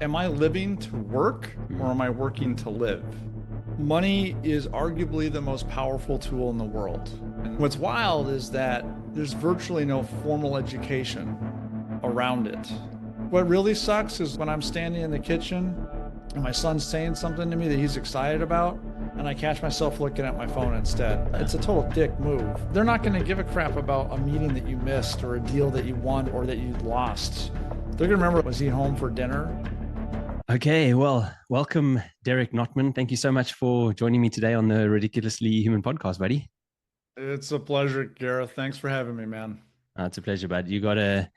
Am I living to work or am I working to live? Money is arguably the most powerful tool in the world. And what's wild is that there's virtually no formal education around it. What really sucks is when I'm standing in the kitchen and my son's saying something to me that he's excited about, and I catch myself looking at my phone instead. It's a total dick move. They're not going to give a crap about a meeting that you missed or a deal that you won or that you lost. They're going to remember, was he home for dinner? Okay, well, welcome, Derek Notman. Thank you so much for joining me today on the Ridiculously Human podcast, buddy. It's a pleasure, Gareth. Thanks for having me, man. It's a pleasure, bud. You got a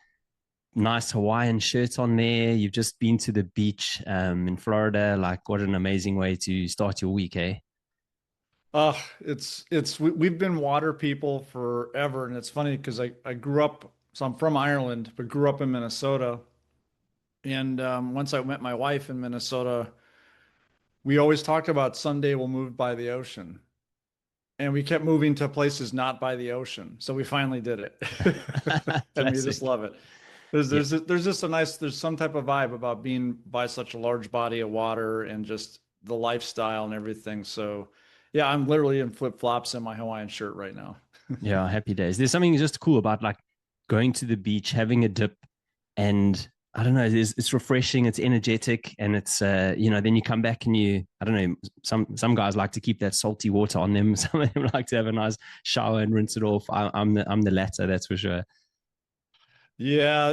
nice Hawaiian shirt on there. You've just been to the beach in Florida. Like, what an amazing way to start your week, eh? We've been water people forever, and it's funny because I grew up, so I'm from Ireland, but grew up in Minnesota. And once I met my wife in Minnesota, we always talked about someday we'll move by the ocean. And we kept moving to places not by the ocean. So we finally did it. And we just Classic. love it. Yeah. There's some type of vibe about being by such a large body of water and just the lifestyle and everything. So yeah, I'm literally in flip-flops and my Hawaiian shirt right now. Yeah, happy days. There's something just cool about like going to the beach, having a dip, and I don't know, it's refreshing, it's energetic, and it's then you come back and I don't know, some guys like to keep that salty water on them. Some of them like to have a nice shower and rinse it off. I'm the latter, that's for sure. Yeah.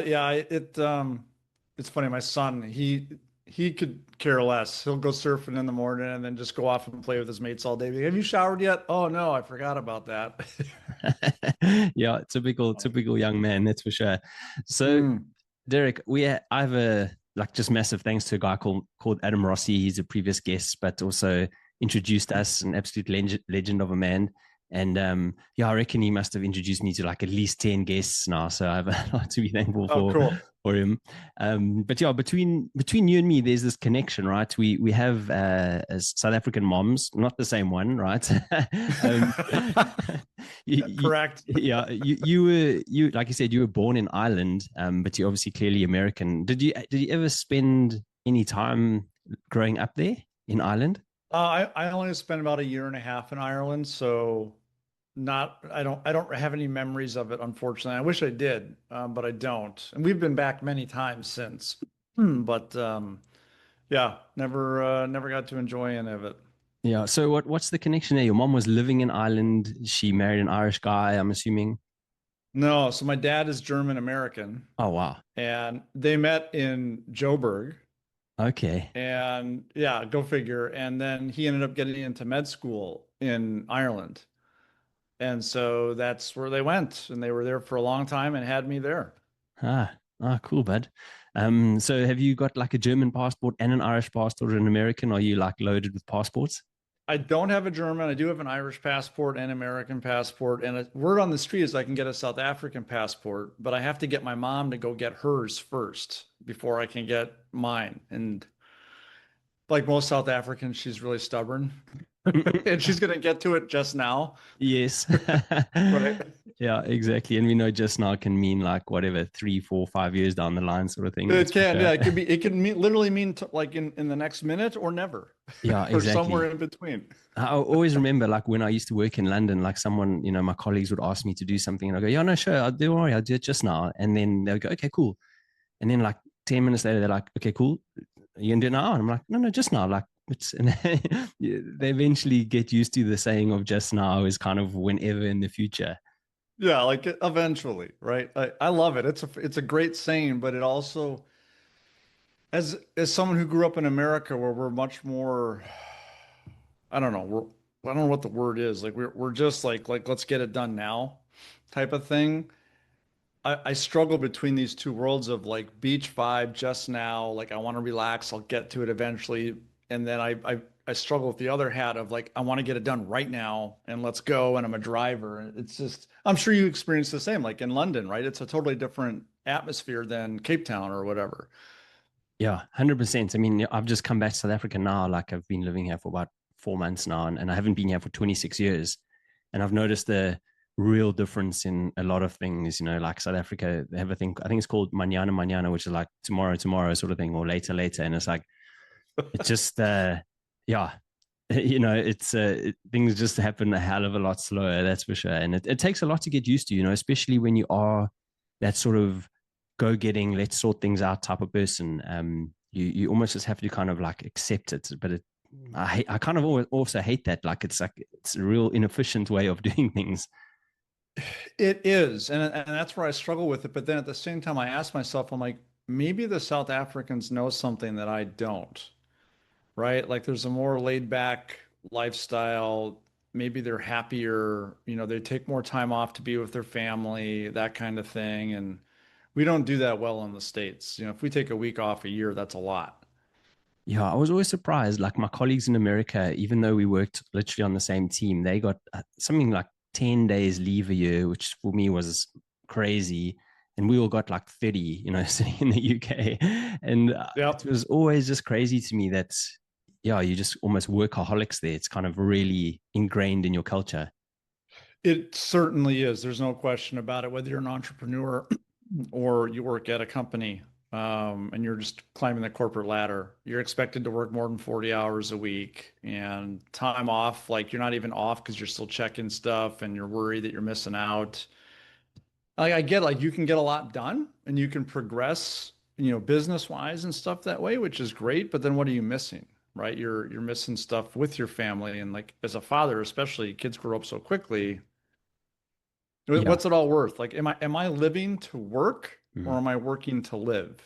It's funny. My son, he could care less. He'll go surfing in the morning and then just go off and play with his mates all day. Have you showered yet? Oh no, I forgot about that. Yeah, typical young man, that's for sure. So Mm. Derek, I have a like just massive thanks to a guy called Adam Rossi. He's a previous guest, but also introduced us, an absolute legend of a man. And yeah, I reckon he must have introduced me to like at least 10 guests now. So I have a lot to be thankful Oh, cool. for him. But yeah, between you and me, there's this connection, right? We have as South African moms, not the same one, right? um, Correct. yeah, you like you said, you were born in Ireland, but you're obviously clearly American. Did you ever spend any time growing up there in Ireland? I only spent about a year and a half in Ireland, so not I don't have any memories of it, unfortunately. I wish I did, but I don't. And we've been back many times since. But yeah, never got to enjoy any of it. Yeah. So what's the connection there? Your mom was living in Ireland. She married an Irish guy, I'm assuming. No, so my dad is German American, Oh wow. and they met in Joburg, Okay. and yeah, go figure. And then he ended up getting into med school in Ireland. And so that's where they went, and they were there for a long time and had me there. Cool, bud. So have you got like a German passport and an Irish passport or an American? Are you like loaded with passports? I don't have a German. I do have an Irish passport and American passport. And a word on the street is I can get a South African passport, but I have to get my mom to go get hers first before I can get mine. And like most South Africans, she's really stubborn and she's going to get to it just now. Yes. Right. Yeah, exactly. And we know just now can mean like whatever, 3, 4, 5 years down the line sort of thing. It That's for can, sure. yeah, it can mean literally mean like in the next minute or never Yeah, or somewhere exactly. in between. I always remember like when I used to work in London, like someone, my colleagues would ask me to do something and I go, yeah, no, sure. Don't worry. I'll do it just now. And then they'll go, okay, cool. And then like 10 minutes later, they're like, okay, cool. You can do it now? And I'm like, no, no, just now. Like and they eventually get used to the saying of just now is kind of whenever in the future. Yeah, like eventually, right? I love it. It's a great saying, but it also as someone who grew up in America where we're much more I don't know, I don't know what the word is. Like we're just like let's get it done now type of thing. I struggle between these two worlds of like beach vibe just now, like I want to relax, I'll get to it eventually. And then I struggle with the other hat of like I want to get it done right now and let's go and I'm a driver. And it's just I'm sure you experience the same, like in London, right? It's a totally different atmosphere than Cape Town or whatever. Yeah, 100%. I mean, I've just come back to South Africa now. Like I've been living here for about 4 months now, and I haven't been here for 26 years. And I've noticed the real difference in a lot of things. You know, like South Africa, they have a thing, I think it's called manana manana, which is like tomorrow, tomorrow sort of thing, or later, later. And it's like, it's just, yeah, you know, things just happen a hell of a lot slower, that's for sure. And it takes a lot to get used to, you know, especially when you are that sort of go getting, let's sort things out type of person. You almost just have to kind of like accept it. But I kind of also hate that. Like it's a real inefficient way of doing things. It is, and that's where I struggle with it. But then at the same time, I ask myself, I'm like, maybe the South Africans know something that I don't, right? Like there's a more laid back lifestyle. Maybe they're happier, you know, they take more time off to be with their family, that kind of thing. And we don't do that well in the States. You know, if we take a week off a year, that's a lot. Yeah, I was always surprised. Like my colleagues in America, even though we worked literally on the same team, they got something like 10 days leave a year, which for me was crazy. And we all got like 30, you know, sitting in the UK. And it Yep. was always just crazy to me that, yeah, you just almost workaholics there. It's kind of really ingrained in your culture. It certainly is. There's no question about it. Whether you're an entrepreneur or you work at a company, and you're just climbing the corporate ladder, you're expected to work more than 40 hours a week and time off. Like you're not even off because you're still checking stuff and you're worried that you're missing out. Like I get like you can get a lot done and you can progress, you know, business wise and stuff that way, which is great. But then what are you missing? Right? You're missing stuff with your family. And like as a father, especially kids grow up so quickly. Yeah. What's it all worth? Like, am I living to work or Mhm. am I working to live?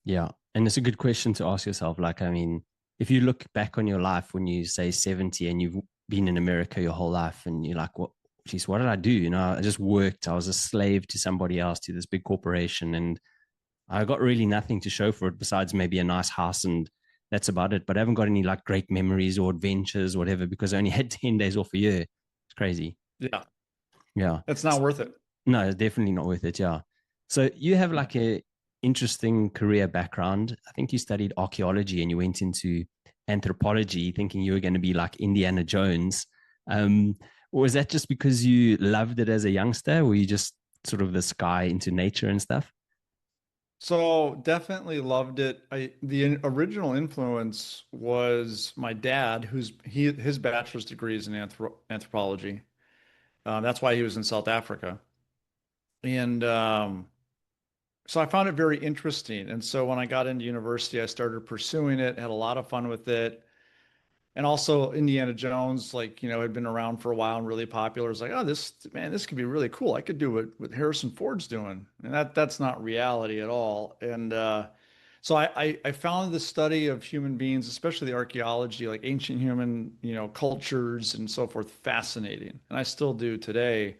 Yeah. And it's a good question to ask yourself. Like, I mean, if you look back on your life when you say 70 and you've been in America your whole life and you're like, what, geez, what did I do? You know, I just worked. I was a slave to somebody else, to this big corporation. And I got really nothing to show for it besides maybe a nice house. And that's about it. But I haven't got any like great memories or adventures, or whatever, because I only had 10 days off a year. It's crazy. Yeah, Yeah. it's not worth it. No, it's definitely not worth it. Yeah. So you have Yeah. like a interesting career background. I think you studied archaeology and you went into anthropology thinking you were going to be like Indiana Jones. Um, was that just because you loved it as a youngster? Were you just sort of this guy into nature and stuff? So definitely loved it. The original influence was my dad, his bachelor's degree is in anthropology. That's why he was in South Africa. And so I found it very interesting. And so when I got into university, I started pursuing it, had a lot of fun with it. And also Indiana Jones, like, you know, had been around for a while and really popular. It's like, oh, this could be really cool. I could do what Harrison Ford's doing. And that's not reality at all. And so I found the study of human beings, especially the archaeology, like ancient human, you know, cultures and so forth, fascinating. And I still do today.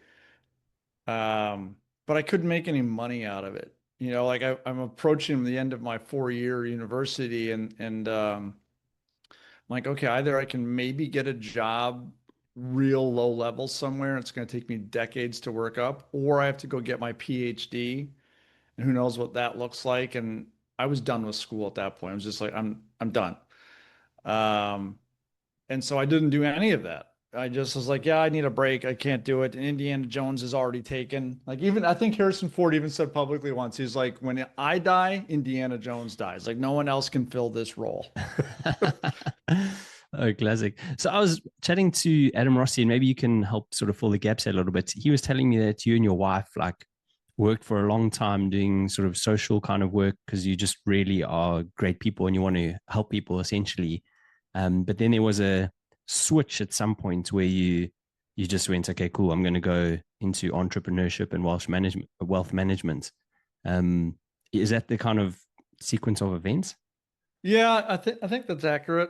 But I couldn't make any money out of it. You know, like I'm approaching the end of my 4 year university and I'm like, okay, either I can maybe get a job real low level somewhere, and it's going to take me decades to work up, or I have to go get my PhD, and who knows what that looks like. And I was done with school at that point. I was just like, I'm done. Um, and so I didn't do any of that. I just was like, yeah, I need a break. I can't do it. And Indiana Jones is already taken. Like even I think Harrison Ford even said publicly once, he's like, when I die, Indiana Jones dies. Like no one else can fill this role. Oh, classic. So I was chatting to Adam Rossi, and maybe you can help sort of fill the gaps here a little bit. He was telling me that you and your wife like worked for a long time doing sort of social kind of work because you just really are great people and you want to help people essentially. But then there was a switch at some point where you just went, okay, cool, I'm going to go into entrepreneurship and wealth management. Wealth management. Um, is that the kind of sequence of events? Yeah, I think that's accurate.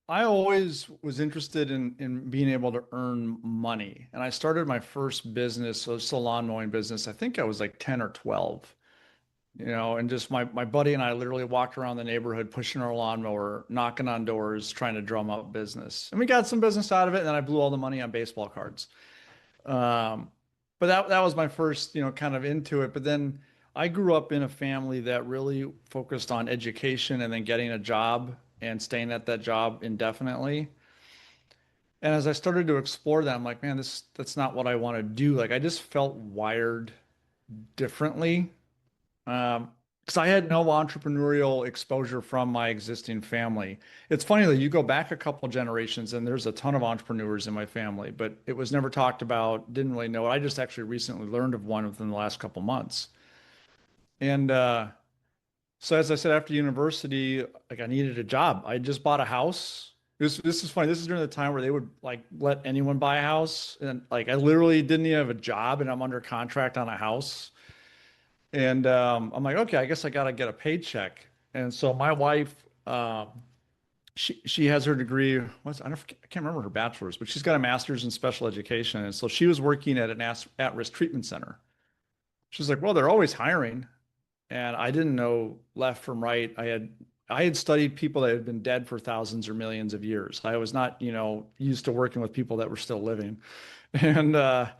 I always was interested in being able to earn money. And I started my first business, so it's a lawn mowing business. I think I was like 10 or 12, you know, and just my buddy and I literally walked around the neighborhood pushing our lawnmower, knocking on doors, trying to drum up business. And we got some business out of it, and then I blew all the money on baseball cards. Um, but that was my first, you know, kind of into it. But then I grew up in a family that really focused on education and then getting a job and staying at that job indefinitely. And as I started to explore that, I'm like, man, that's not what I want to do. Like I just felt wired differently. Because I had no entrepreneurial exposure from my existing family. It's funny that you go back a couple generations and there's a ton of entrepreneurs in my family, but it was never talked about, didn't really know it. I just actually recently learned of one within the last couple months. And so as I said, after university, like I needed a job. I just bought a house. This is funny. This is during the time where they would like let anyone buy a house. And like I literally didn't even have a job and I'm under contract on a house. And I'm like, okay, I guess I got to get a paycheck. And so my wife, she has her degree. I can't remember her bachelor's, but she's got a master's in special education. And so she was working at an at-risk treatment center. She's like, well, they're always hiring, and I didn't know left from right. I had studied people that had been dead for thousands or millions of years. I was not, used to working with people that were still living, and I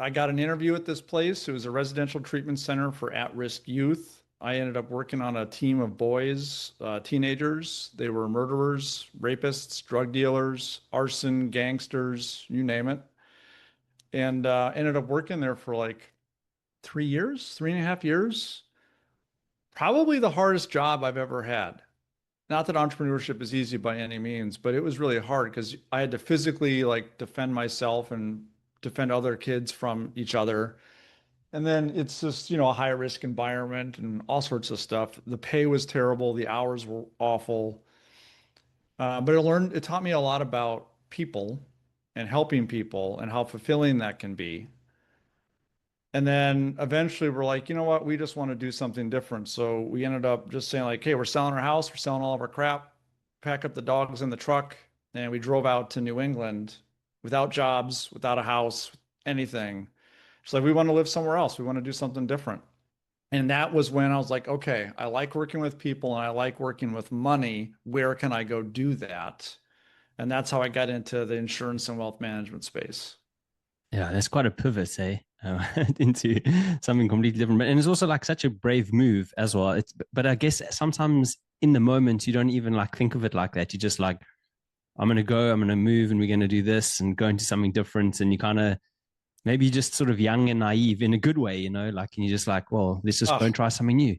got an interview at this place. It was a residential treatment center for at-risk youth. I ended up working on a team of boys, teenagers. They were murderers, rapists, drug dealers, arson, gangsters, you name it. And ended up working there for like 3 years, 3.5 years. Probably the hardest job I've ever had. Not that entrepreneurship is easy by any means, but it was really hard because I had to physically like defend myself and defend other kids from each other. And then it's just, a high risk environment and all sorts of stuff. The pay was terrible. The hours were awful. But it taught me a lot about people and helping people and how fulfilling that can be. And then eventually we're like, you know what? We just want to do something different. So we ended up just saying like, hey, we're selling our house. We're selling all of our crap, pack up the dogs in the truck. And we drove out to New England without jobs, without a house, anything. It's like, we want to live somewhere else. We want to do something different. And that was when I was like, okay, I like working with people and I like working with money. Where can I go do that? And that's how I got into the insurance and wealth management space. Yeah, that's quite a pivot, eh? Into something completely different. And it's also like such a brave move as well. But I guess sometimes in the moment you don't even like think of it like that. You just like, I'm gonna go, I'm gonna move, and we're gonna do this and go into something different. And you kind of maybe you're just sort of young and naive in a good way, like, and you're just like, well, let's just go and Oh, try something new.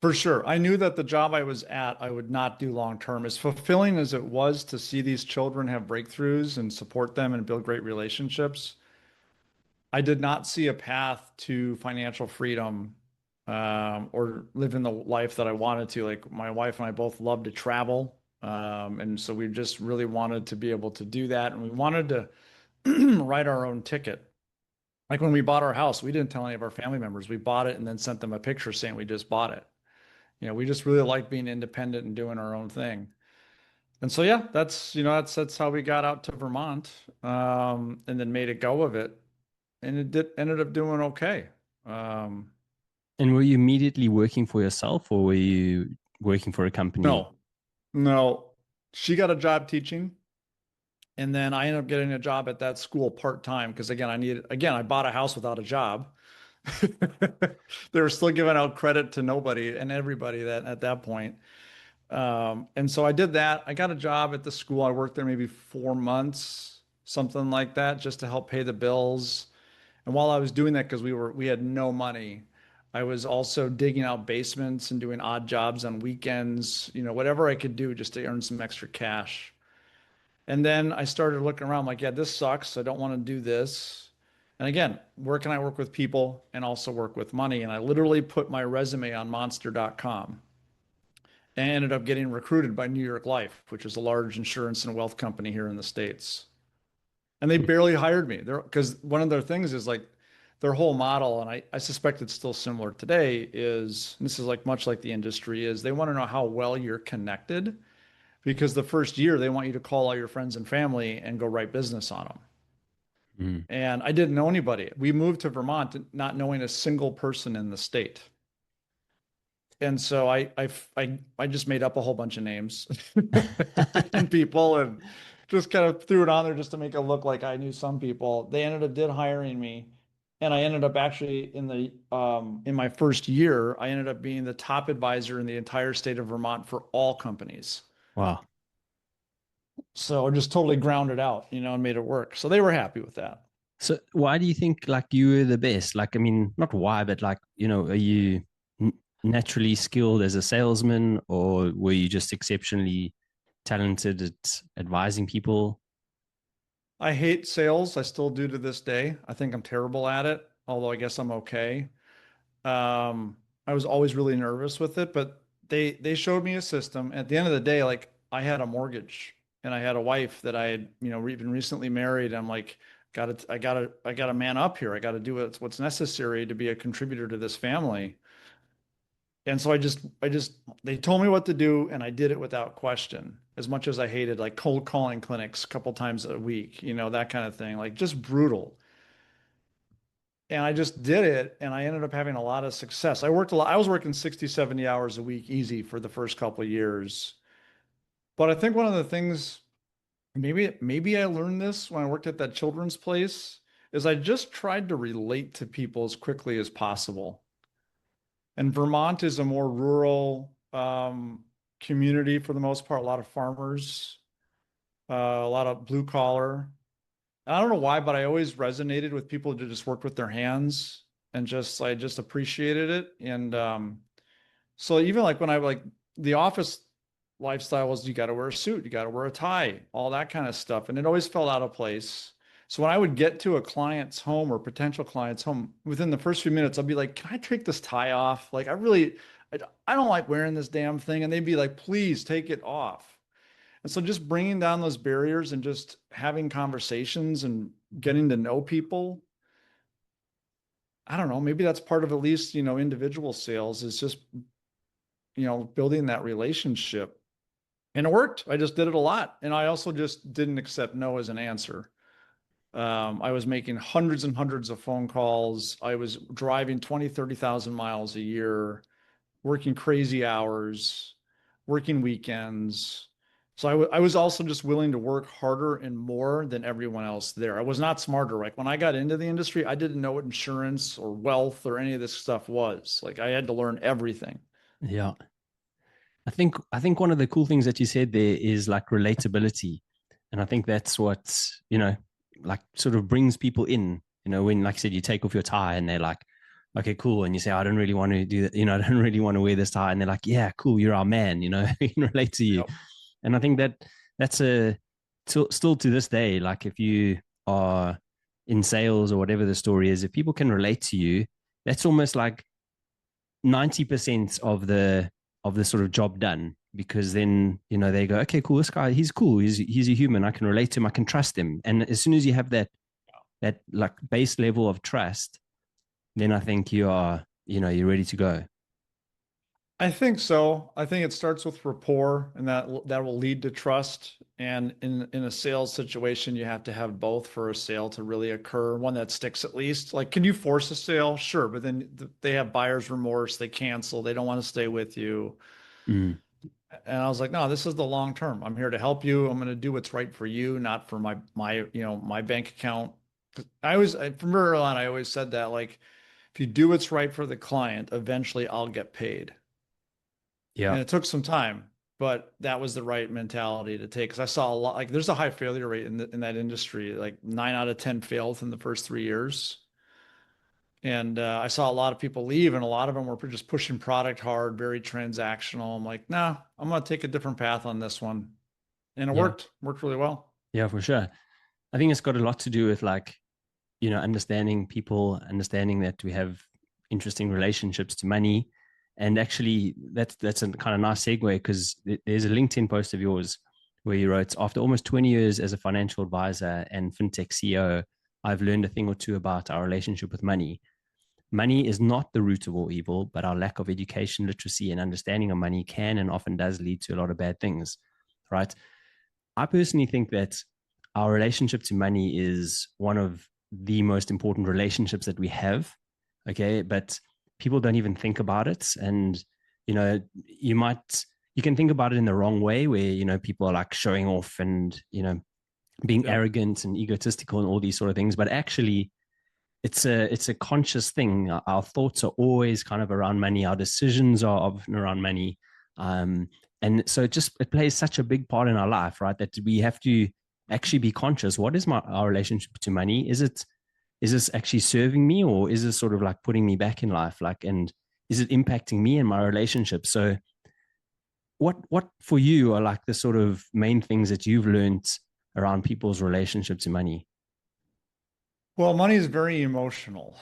for sure. I knew that the job I was at, I would not do long term. As fulfilling as it was to see these children have breakthroughs and support them and build great relationships, I did not see a path to financial freedom, or living the life that I wanted to. Like my wife and I both love to travel. And so we just really wanted to be able to do that. And we wanted to write our own ticket. Like when we bought our house, we didn't tell any of our family members. We bought it and then sent them a picture saying we just bought it. We just really like being independent and doing our own thing. And so yeah, that's how we got out to Vermont, and then made a go of it, and ended up doing okay. Um, And were you immediately working for yourself or were you working for a company? no, no, she got a job teaching, and then I ended up getting a job at that school part time because I bought a house without a job. They were still giving out credit to nobody and everybody that at that point. And so I did that. I got a job at the school. I worked there maybe 4 months, something like that, just to help pay the bills. And while I was doing that, because we had no money, I was also digging out basements and doing odd jobs on weekends, whatever I could do just to earn some extra cash. And then I started looking around like, yeah, this sucks. I don't want to do this. And again, where can I work with people and also work with money? And I literally put my resume on monster.com and ended up getting recruited by New York Life, which is a large insurance and wealth company here in the States. And they barely hired me there because one of their things is like their whole model, and I suspect it's still similar today, is this is like much like the industry is they want to know how well you're connected because the first year they want you to call all your friends and family and go write business on them. Mm. And I didn't know anybody. We moved to Vermont not knowing a single person in the state. And so I just made up a whole bunch of names and people and just kind of threw it on there just to make it look like I knew some people. They ended up did hiring me, and I ended up actually in my first year, I ended up being the top advisor in the entire state of Vermont for all companies. Wow. So just totally grounded out, and made it work. So they were happy with that. So why do you think like you were the best? Like, I mean, not why, but like, are you naturally skilled as a salesman, or were you just exceptionally talented at advising people? I hate sales. I still do to this day. I think I'm terrible at it, although I guess I'm okay. I was always really nervous with it, but they showed me a system. At the end of the day, like I had a mortgage and I had a wife that I had, even recently married. I'm like, I gotta man up here. I gotta do what's necessary to be a contributor to this family. And so they told me what to do and I did it without question. As much as I hated like cold calling clinics a couple times a week, that kind of thing, like just brutal. And I just did it and I ended up having a lot of success. I worked a lot. I was working 60, 70 hours a week easy for the first couple of years. But I think one of the things, maybe I learned this when I worked at that children's place, is I just tried to relate to people as quickly as possible. And Vermont is a more rural community for the most part, a lot of farmers, a lot of blue collar. I don't know why, but I always resonated with people who just worked with their hands and I just appreciated it. And so even like when I like the office lifestyle was you got to wear a suit, you got to wear a tie, all that kind of stuff. And it always felt out of place. So when I would get to a client's home or potential client's home, within the first few minutes, I'll be like, can I take this tie off? Like I don't like wearing this damn thing. And they'd be like, please take it off. And so just bringing down those barriers and just having conversations and getting to know people, I don't know, maybe that's part of at least, individual sales is just, building that relationship. And it worked. I just did it a lot. And I also just didn't accept no as an answer. I was making hundreds and hundreds of phone calls. I was driving 20, 30,000 miles a year, working crazy hours, working weekends. So I was also just willing to work harder and more than everyone else there. I was not smarter. Like when I got into the industry, I didn't know what insurance or wealth or any of this stuff was. Like I had to learn everything. Yeah. I think one of the cool things that you said there is like relatability. And I think that's what, like sort of brings people in, when like I said, you take off your tie and they're like, okay, cool. And you say, I don't really want to do that, I don't really want to wear this tie. And they're like, yeah, cool, you're our man, we can relate to you. Yep. And I think that that's still to this day, like if you are in sales or whatever the story is, if people can relate to you, that's almost like 90% of the sort of job done, because then they go, okay, cool, this guy, he's cool, he's a human, I can relate to him, I can trust him. And as soon as you have that like base level of trust, then I think you're ready to go. I think so. I think it starts with rapport and that will lead to trust. And in a sales situation, you have to have both for a sale to really occur, one that sticks at least. Like, can you force a sale? Sure, but then they have buyer's remorse, they cancel, they don't want to stay with you. Mm, And I was like, no, this is the long term. I'm here to help you. I'm going to do what's right for you, not for my bank account. From early on, I always said that like, if you do what's right for the client, eventually I'll get paid. yeah. And it took some time, but that was the right mentality to take. Because I saw a lot, like there's a high failure rate in that industry. Like 9 out of 10 fail within the first 3 years. And I saw a lot of people leave, and a lot of them were just pushing product hard, very transactional. I'm like, nah, I'm gonna take a different path on this one, and it Yeah. worked really well. Yeah, for sure. I think it's got a lot to do with like, understanding people, understanding that we have interesting relationships to money. And actually, that's a kind of nice segue, because there's a LinkedIn post of yours where you wrote, after almost 20 years as a financial advisor and fintech CEO, I've learned a thing or two about our relationship with money. Money is not the root of all evil, but our lack of education, literacy, and understanding of money can and often does lead to a lot of bad things, right? I personally think that our relationship to money is one of the most important relationships that we have. Okay. But people don't even think about it. And, you might, you can think about it in the wrong way where, people are like showing off and, being Yep. arrogant and egotistical and all these sort of things. But actually, it's a conscious thing. Our thoughts are always kind of around money. Our decisions are often around money. And so it plays such a big part in our life, right? That we have to actually be conscious. What is our relationship to money? Is this actually serving me, or is this sort of like putting me back in life? Like, and is it impacting me and my relationship? So what for you are like the sort of main things that you've learned around people's relationship to money? Well, money is very emotional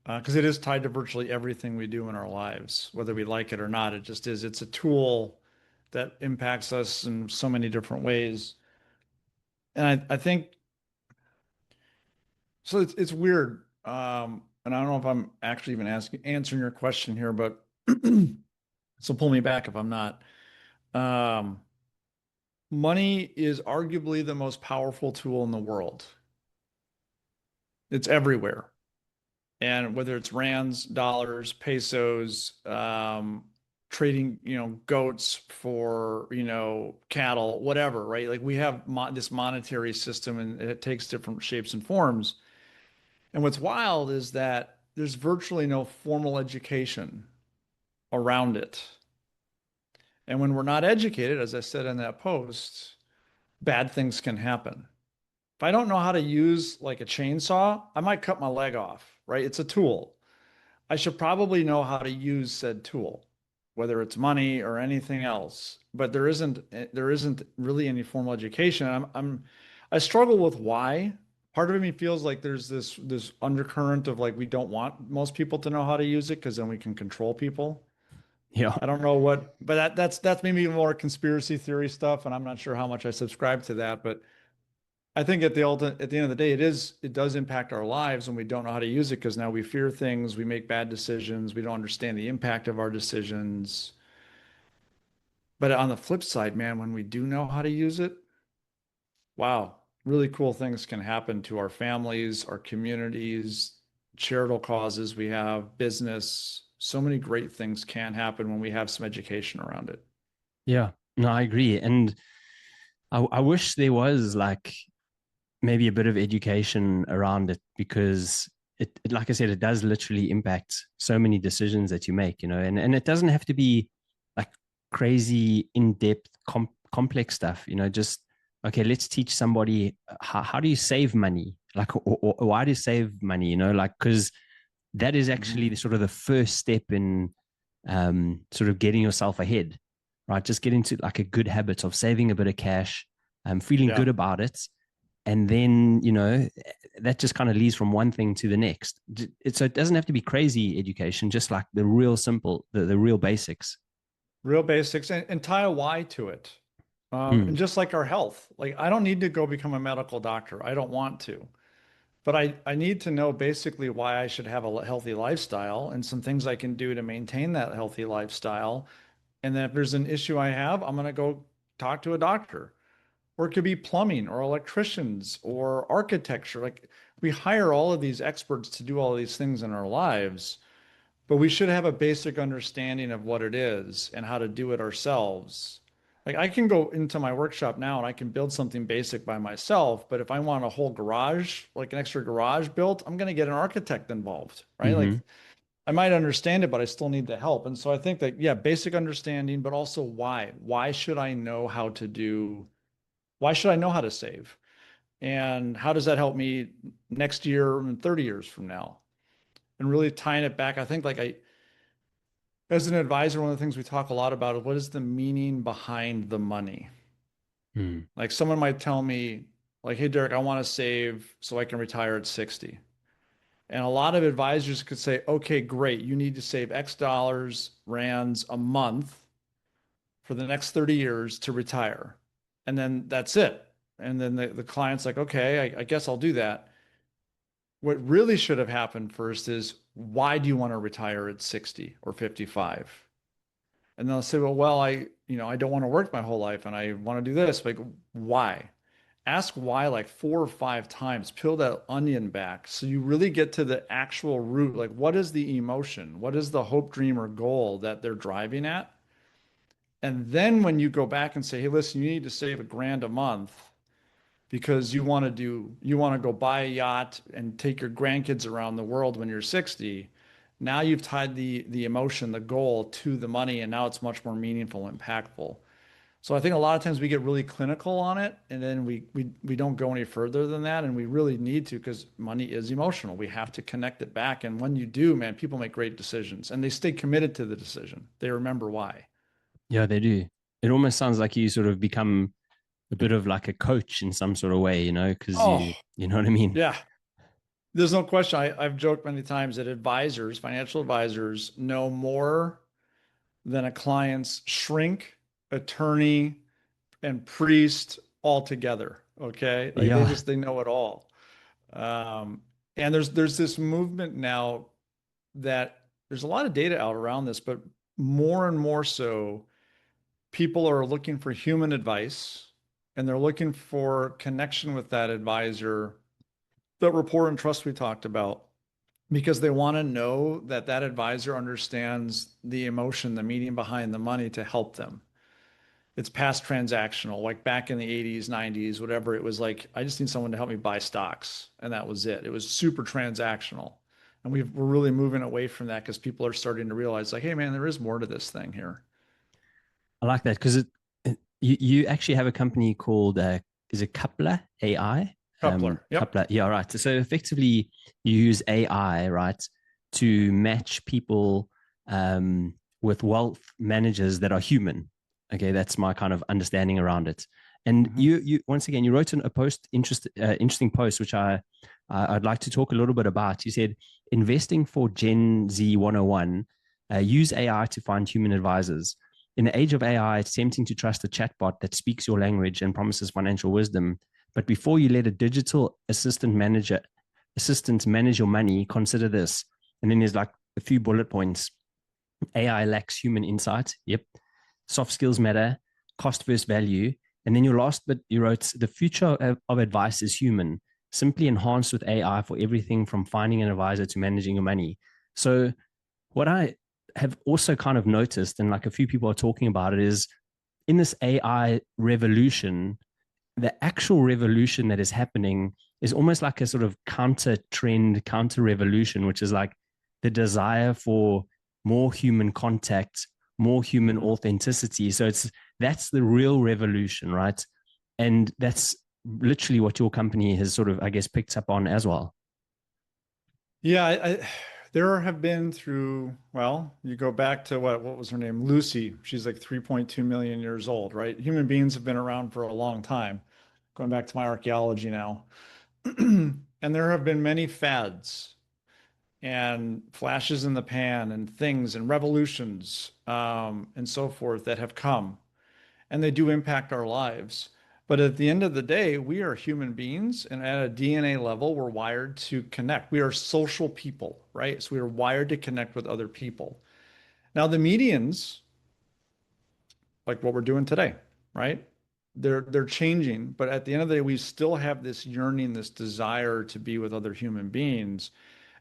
because it is tied to virtually everything we do in our lives, whether we like it or not. It just is. It's a tool that impacts us in so many different ways. And I think so. It's weird. And I don't know if I'm actually even answering your question here, but so pull me back if I'm not. Um, Money is arguably the most powerful tool in the world. It's everywhere. And whether it's rands, dollars, pesos, trading, goats for, cattle, whatever, right? Like we have this monetary system and it takes different shapes and forms. And what's wild is that there's virtually no formal education around it. And when we're not educated, as I said in that post, bad things can happen. If I don't know how to use like a chainsaw, I might cut my leg off, right? It's a tool. I should probably know how to use said tool, whether it's money or anything else. But there isn't really any formal education. I struggle with why. Part of me feels like there's this undercurrent of like we don't want most people to know how to use it because then we can control people. Yeah. I don't know what, but that's maybe more conspiracy theory stuff, and I'm not sure how much I subscribe to that. But I think at the end of the day, it does impact our lives when we don't know how to use it because now we fear things, we make bad decisions, we don't understand the impact of our decisions. But on the flip side, man, when we do know how to use it, wow, really cool things can happen to our families, our communities, charitable causes we have, business. So many great things can happen when we have some education around it. Yeah. No, I agree. And I wish there was like maybe a bit of education around it, because like I said, it does literally impact so many decisions that you make, and it doesn't have to be like crazy in-depth complex stuff, just okay, let's teach somebody how do you save money, like, or why do you save money, like, because that is actually Mhm. the sort of the first step in sort of getting yourself ahead, right? Just get into like a good habit of saving a bit of cash, feeling Yeah. good about it, and then that just kind of leads from one thing to the next. So it doesn't have to be crazy education, just like the real simple, the real basics. Real basics and tie a why to it. And Mm. just like our health, like I don't need to go become a medical doctor. I don't want to, but I need to know basically why I should have a healthy lifestyle and some things I can do to maintain that healthy lifestyle. And then if there's an issue I have, I'm going to go talk to a doctor. Or it could be plumbing or electricians or architecture. Like we hire all of these experts to do all of these things in our lives. But we should have a basic understanding of what it is and how to do it ourselves. Like I can go into my workshop now and I can build something basic by myself, but if I want a whole garage, like an extra garage built, I'm going to get an architect involved, right? Like Hmm. I might understand it, but I still need the help. And so I think that, yeah, basic understanding, but also why? Why should I know how to save? And how does that help me next year and 30 years from now? And really tying it back, I think like as an advisor, one of the things we talk a lot about is what is the meaning behind the money? Mm. Like someone might tell me, like, hey, Derek, I want to save so I can retire at 60. And a lot of advisors could say, okay, great. You need to save X dollars, rands a month for the next 30 years to retire. And then that's it. And then the client's like, okay, I guess I'll do that. What really should have happened first is why do you want to retire at 60 or 55? And they'll say, I don't want to work my whole life and I want to do this. Like, why? Ask why like 4 or 5 times. Peel that onion back so you really get to the actual root. Like, what is the emotion? What is the hope, dream, or goal that they're driving at? And then when you go back and say, hey, listen, you need to save $1,000 a month because you want to go buy a yacht and take your grandkids around the world when you're 60. Now you've tied the emotion, the goal to the money, and now it's much more meaningful and impactful. So I think a lot of times we get really clinical on it, and then we don't go any further than that, and we really need to because money is emotional. We have to connect it back, and when you do, man, people make great decisions, and they stay committed to the decision. They remember why. Yeah, they do. It almost sounds like you sort of become a bit of like a coach in some sort of way, because Oh, you know what I mean? yeah. There's no question. I've joked many times that advisors, financial advisors, know more than a client's shrink, attorney, and priest all together. Okay. Like Yeah. they know it all. Um, and there's this movement now that there's a lot of data out around this, but more and more so, people are looking for human advice and they're looking for connection with that advisor, that rapport and trust we talked about, because they want to know that that advisor understands the emotion, the meaning behind the money to help them. It's past transactional. Like back in the 80s, 90s, whatever, it was like, I just need someone to help me buy stocks. And that was it. It was super transactional. And we're really moving away from that because people are starting to realize, like, hey, man, there is more to this thing here. I like that because you actually have a company called is it Coupler AI? Coupler. Yep. Coupler, yeah, right. So effectively, you use AI, right, to match people with wealth managers that are human. Okay, that's my kind of understanding around it. And Mhm. you once again, you wrote a interesting post, which I'd like to talk a little bit about. You said investing for Gen Z 101, use AI to find human advisors. In the age of AI, it's tempting to trust a chatbot that speaks your language and promises financial wisdom. But before you let a digital assistant manage your money, consider this. And then there's like a few bullet points. AI lacks human insight. Yep. Soft skills matter. Cost versus value. And then your last bit, you wrote the future of advice is human, simply enhanced with AI for everything from finding an advisor to managing your money. So what I have also kind of noticed, and like a few people are talking about it, is in this AI revolution, the actual revolution that is happening is almost like a sort of counter trend, counter revolution, which is like the desire for more human contact, more human Mhm. authenticity. So that's the real revolution, right? And that's literally what your company has sort of, I guess, picked up on as well. Yeah, there have been through, well, you go back to what was her name? Lucy. She's like 3.2 million years old, right? Human beings have been around for a long time, going back to my archaeology now. And there have been many fads and flashes in the pan and things and revolutions and so forth that have come, and they do impact our lives. But at the end of the day, we are human beings, and at a DNA level, we're wired to connect. We are social people, right? So we are wired to connect with other people. Now, the medians, like what we're doing today, right? They're changing, but at the end of the day, we still have this yearning, this desire to be with other human beings.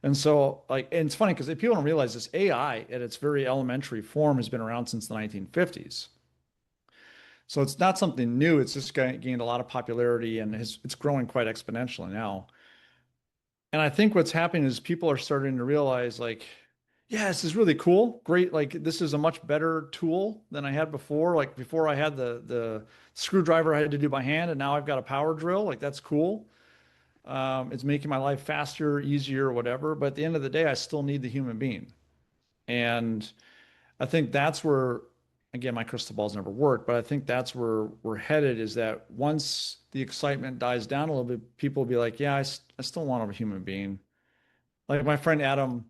And so, like, and it's funny because people don't realize this AI at its very elementary form has been around since the 1950s. So it's not something new. It's just gained a lot of popularity and it's growing quite exponentially now. And I think what's happening is people are starting to realize like, yeah, this is really cool. Great. Like this is a much better tool than I had before. Like before I had the screwdriver I had to do by hand and now I've got a power drill. Like that's cool. It's making my life faster, easier, whatever. But at the end of the day, I still need the human being. And I think that's where, again, my crystal ball's never worked, but I think that's where we're headed is that once the excitement dies down a little bit, people will be like, yeah, I still want a human being. Like my friend Adam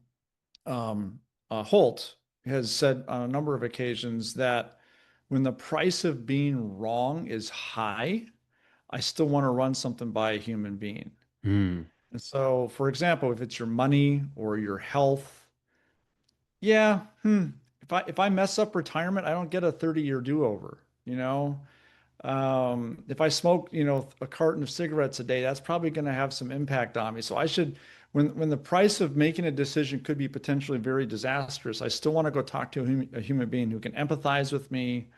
um, Holt has said on a number of occasions that when the price of being wrong is high, I still want to run something by a human being. Mm, And so, for example, if it's your money or your health, yeah, if I mess up retirement, I don't get a 30-year do-over, you know? If I smoke, a carton of cigarettes a day, that's probably going to have some impact on me. So I should, when the price of making a decision could be potentially very disastrous, I still want to go talk to a human being who can empathize with me,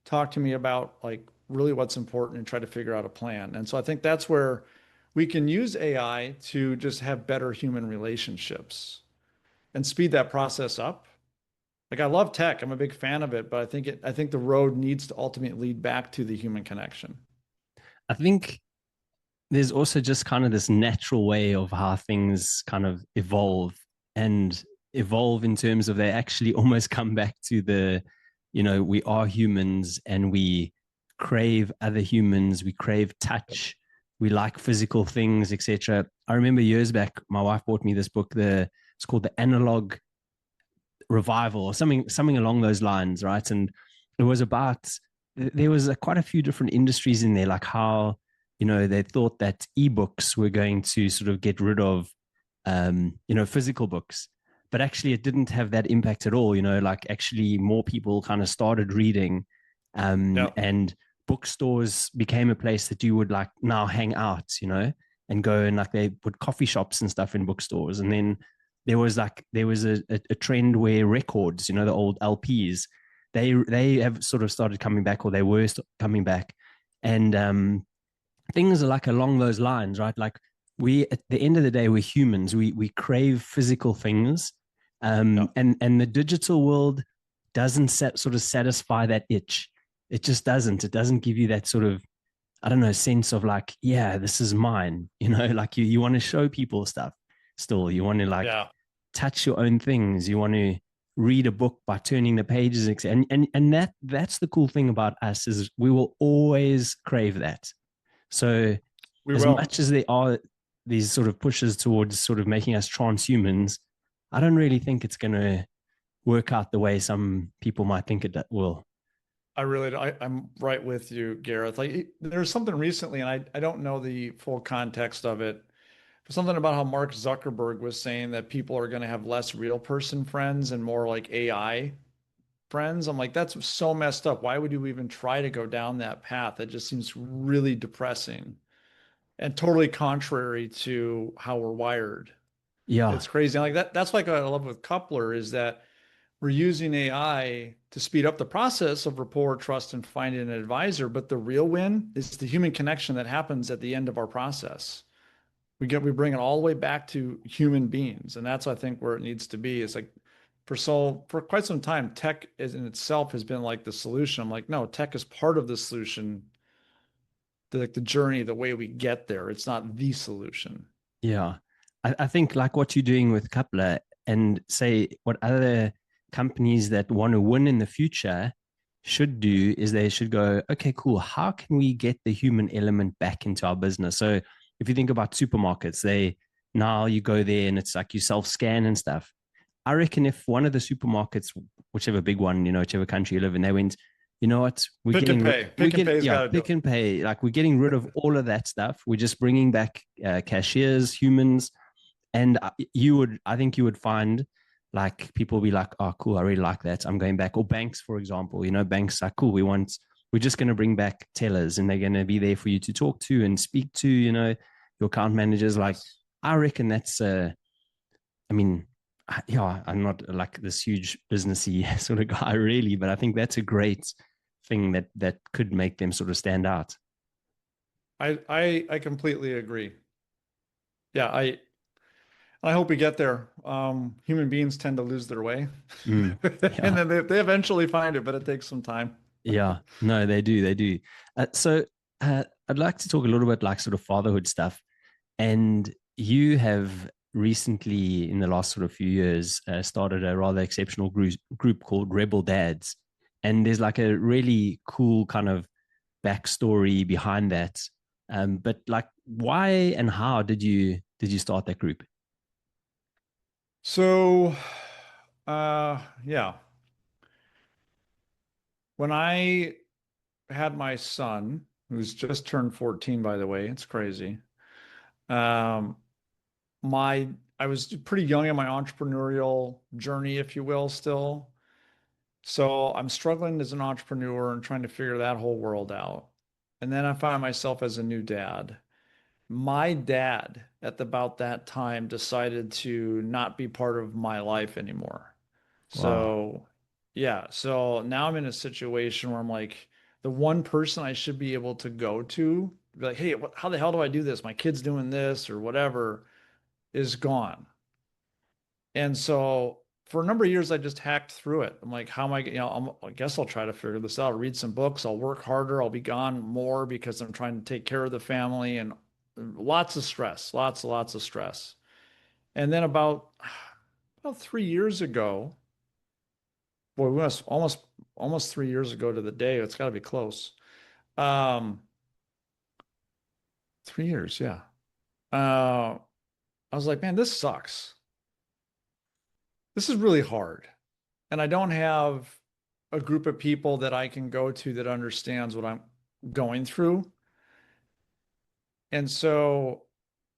talk to me about like really what's important and try to figure out a plan. And so I think that's where we can use AI to just have better human relationships. and speed that process up. Like I love tech, I'm a big fan of it, but I think the road needs to ultimately lead back to the human connection. I think there's also just kind of this natural way of how things kind of and evolve in terms of they actually almost come back to the, we are humans and we crave other humans, we crave touch, we like physical things, etc. I remember years back, my wife bought me this book. It's called The Analog Revival or something along those lines, right? And it was about there was quite a few different industries in there, like how they thought that ebooks were going to sort of get rid of physical books, but actually it didn't have that impact at all. Like actually more people kind of started reading, Yeah. and bookstores became a place that you would like now hang out, and go, and like they put coffee shops and stuff in bookstores. And then there was a trend where records, the old LPs, they have sort of started coming back, or they were coming back. And things are like along those lines, right? Like we, at the end of the day, we're humans. We crave physical things, Yeah. and the digital world doesn't sort of satisfy that itch. It just doesn't. It doesn't give you that sort of, I don't know, sense of like, yeah, this is mine. Like you want to show people stuff still. You want to like Yeah. touch your own things. You want to read a book by turning the pages, and that's the cool thing about us is we will always crave that. So We as will. much as there are these sort of pushes towards sort of making us transhumans, I don't really think it's going to work out the way some people might think it will. I'm right with you, Gareth. Like there's something recently, and I don't know the full context of it, but something about how Mark Zuckerberg was saying that people are going to have less real person friends and more like AI friends. I'm like, that's so messed up. Why would you even try to go down that path? It just seems really depressing and totally contrary to how we're wired. Yeah, It's crazy. And like that's like what I love with Coupler is that we're using AI to speed up the process of rapport, trust, and finding an advisor. But the real win is the human connection that happens at the end of our process. We bring it all the way back to human beings, and that's I think where it needs to be. It's like for quite some time, tech is in itself has been like the solution. I'm like, no, tech is part of the solution, like the journey, the way we get there. It's not the solution. yeah. I think like what you're doing with Coupler, and say what other companies that want to win in the future should do is they should go, okay, cool. How can we get the human element back into our business? So if you think about supermarkets, now you go there and it's like you self scan and stuff. I reckon if one of the supermarkets, whichever big one, whichever country you live in, they went, you know what, we're Pick and getting, pay. Pick and pay's got to do pick and pay. Like we're getting rid of all of that stuff. We're just bringing back cashiers, humans. And I think you would find like people will be like, oh, cool, I really like that. I'm going back. Or banks, for example, banks are cool. We're just going to bring back tellers and they're going to be there for you to talk to and speak to, your account managers. it. Like, Yes. I reckon I mean, yeah, I'm not like this huge businessy sort of guy really, but I think that's a great thing that could make them sort of stand out. I completely agree. Yeah, I hope we get there. Human beings tend to lose their way, Mm, and yeah. then they eventually find it, but it takes some time. Yeah, no, they do. They do. So I'd like to talk a little bit like sort of fatherhood stuff. And you have recently, in the last sort of few years, started a rather exceptional group called REBL Dads. And there's like a really cool kind of backstory behind that. But like, why and how did you start that group? So, yeah, when I had my son, who's just turned 14, by the way, it's crazy. Um, my I was pretty young in my entrepreneurial journey, if you will, still. So I'm struggling as an entrepreneur and trying to figure that whole world out. And then I find myself as a new dad. My dad, about that time, decided to not be part of my life anymore. Wow. So, yeah. So now I'm in a situation where I'm like, the one person I should be able to go to, be like, hey, how the hell do I do this? My kid's doing this or whatever is gone. And so for a number of years, I just hacked through it. I'm like, how am I, I guess I'll try to figure this out. I'll read some books. I'll work harder. I'll be gone more because I'm trying to take care of the family and lots of stress, lots of stress. And then about 3 years ago, boy, we must almost 3 years ago to the day. It's got to be close. Um, 3 years, yeah. I was like, man, this sucks. This is really hard. And I don't have a group of people that I can go to that understands what I'm going through. And so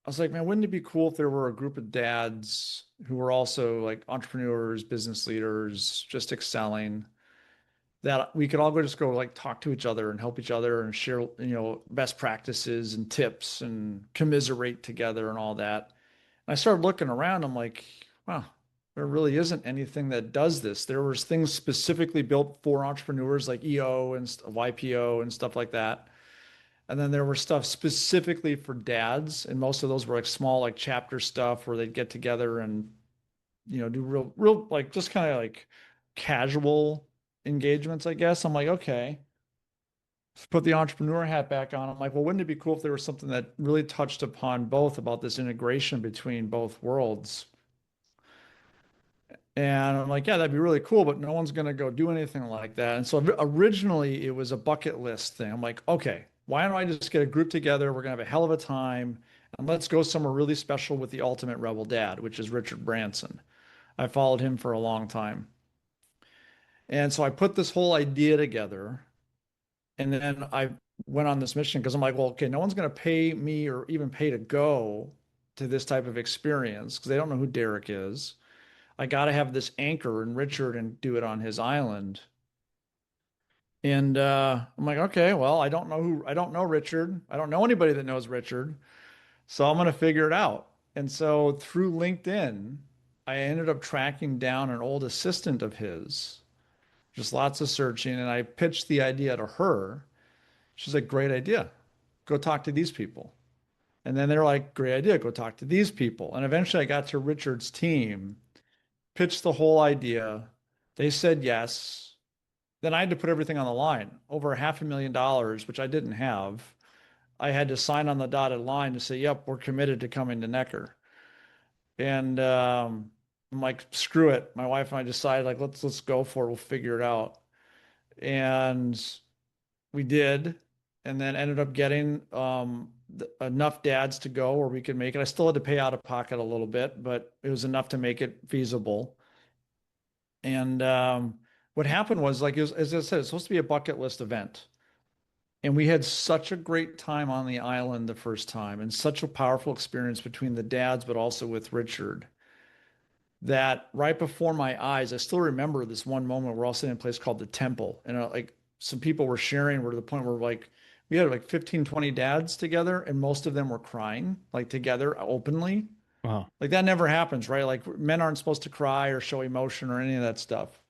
I was like, man, wouldn't it be cool if there were a group of dads who were also like entrepreneurs, business leaders, just excelling, that we could all just go like talk to each other and help each other and share, best practices and tips and commiserate together and all that. And I started looking around. I'm like, wow, there really isn't anything that does this. There was things specifically built for entrepreneurs like EO and YPO and stuff like that. And then there were stuff specifically for dads, and most of those were like small, like chapter stuff where they'd get together and do real like just kind of like casual engagements, I guess. I'm like, okay, let's put the entrepreneur hat back on. I'm like, well, wouldn't it be cool if there was something that really touched upon both about this integration between both worlds? And I'm like, yeah, that'd be really cool, but no one's going to go do anything like that. And so originally it was a bucket list thing. I'm like, okay, why don't I just get a group together? We're going to have a hell of a time. And let's go somewhere really special with the ultimate rebel dad, which is Richard Branson. I followed him for a long time. And so I put this whole idea together. And then I went on this mission because I'm like, well, okay, no one's going to pay me or even pay to go to this type of experience because they don't know who Derek is. I got to have this anchor in Richard and do it on his island. And I'm like, okay, well, I don't know Richard. I don't know anybody that knows Richard. So I'm going to figure it out. And so through LinkedIn, I ended up tracking down an old assistant of his, just lots of searching. And I pitched the idea to her. She's like, great idea. Go talk to these people. And then they're like, great idea. Go talk to these people. And eventually I got to Richard's team, pitched the whole idea. They said yes. Then I had to put everything on the line, over $500,000, which I didn't have. I had to sign on the dotted line to say, yep, we're committed to coming to Necker. And I'm like, screw it. My wife and I decided like, let's go for it. We'll figure it out. And we did, and then ended up getting enough dads to go where we could make it. I still had to pay out of pocket a little bit, but it was enough to make it feasible. And what happened was, like, as I said, it's supposed to be a bucket list event. And we had such a great time on the island the first time and such a powerful experience between the dads, but also with Richard, that right before my eyes, I still remember this one moment. We're all sitting in a place called the Temple. And like some people were sharing, we're to the point where like we had like 15, 20 dads together, and most of them were crying like together openly. Wow. Like that never happens, right? Like men aren't supposed to cry or show emotion or any of that stuff.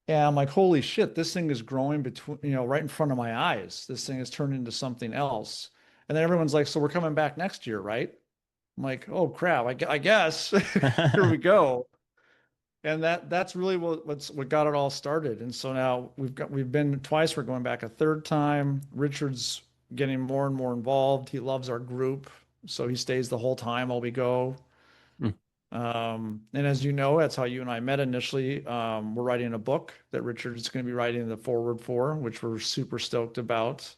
And I'm like, holy shit, this thing is growing between, right in front of my eyes. This thing has turned into something else. And then everyone's like, so we're coming back next year, right? I'm like, oh crap, I guess here we go. And that's really what got it all started. And so now we've been twice. We're going back a third time. Richard's getting more and more involved. He loves our group, so he stays the whole time while we go. Mm. And as you know, that's how you and I met initially. We're writing a book that Richard is going to be writing the forward for, which we're super stoked about.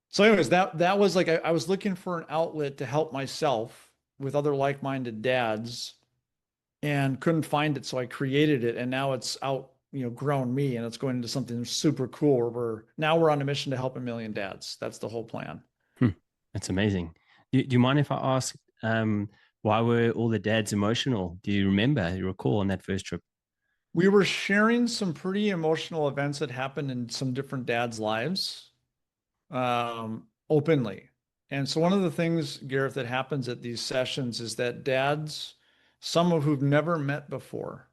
So, anyways, that was like I was looking for an outlet to help myself with other like-minded dads and couldn't find it, so I created it, and now it's out, grown me, and it's going into something super cool where we're on a mission to help 1 million dads. That's the whole plan. Hmm. That's amazing. Do you mind if I ask, why were all the dads emotional? Do you remember, you recall on that first trip? We were sharing some pretty emotional events that happened in some different dads' lives, openly. And so one of the things, Gareth, that happens at these sessions is that dads, some of who've never met before,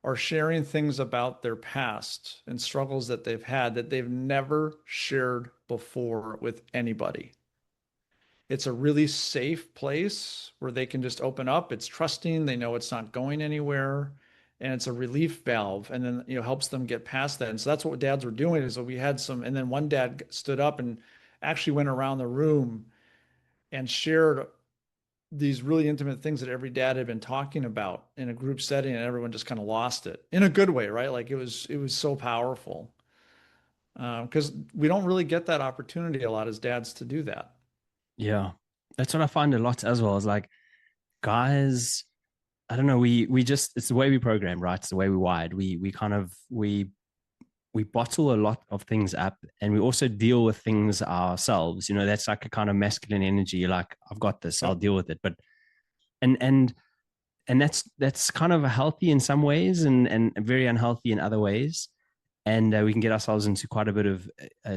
are sharing things about their past and struggles that they've had that they've never shared before with anybody. It's a really safe place where they can just open up. It's trusting. They know it's not going anywhere. And it's a relief valve. And then, helps them get past that. And so that's what dads were doing is that we had some, and then one dad stood up and actually went around the room and shared these really intimate things that every dad had been talking about in a group setting, and everyone just kind of lost it in a good way, right? Like it was so powerful because we don't really get that opportunity a lot as dads to do that. Yeah. That's what I find a lot as well. Is like guys, I don't know, we just it's the way we program, right? It's the way we wired. We kind of we bottle a lot of things up and we also deal with things ourselves. That's like a kind of masculine energy. Like, I've got this, I'll Yep. deal with it. But and and and that's kind of healthy in some ways and very unhealthy in other ways. And we can get ourselves into quite a bit of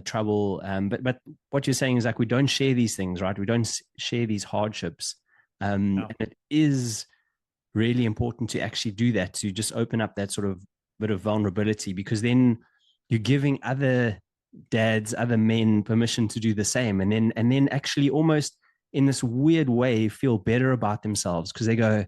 trouble. But what you're saying is like we don't share these things, right? We don't share these hardships. Yeah. And it is really important to actually do that, to just open up that sort of bit of vulnerability, because then you're giving other dads, other men permission to do the same. And then actually almost in this weird way feel better about themselves because they go,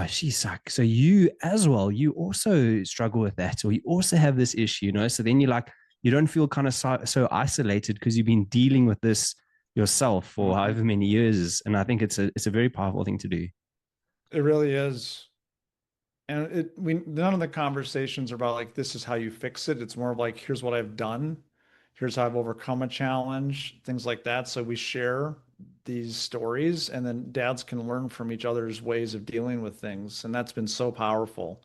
she's like, so you as well, you also struggle with that, or you also have this issue. So then you're like, you don't feel kind of so isolated because you've been dealing with this yourself for Mhm. however many years. And I think it's a very powerful thing to do. It really is. And we none of the conversations are about like this is how you fix it. It's more of like here's what I've done, here's how I've overcome a challenge, things like that. So we share these stories, and then dads can learn from each other's ways of dealing with things, and that's been so powerful.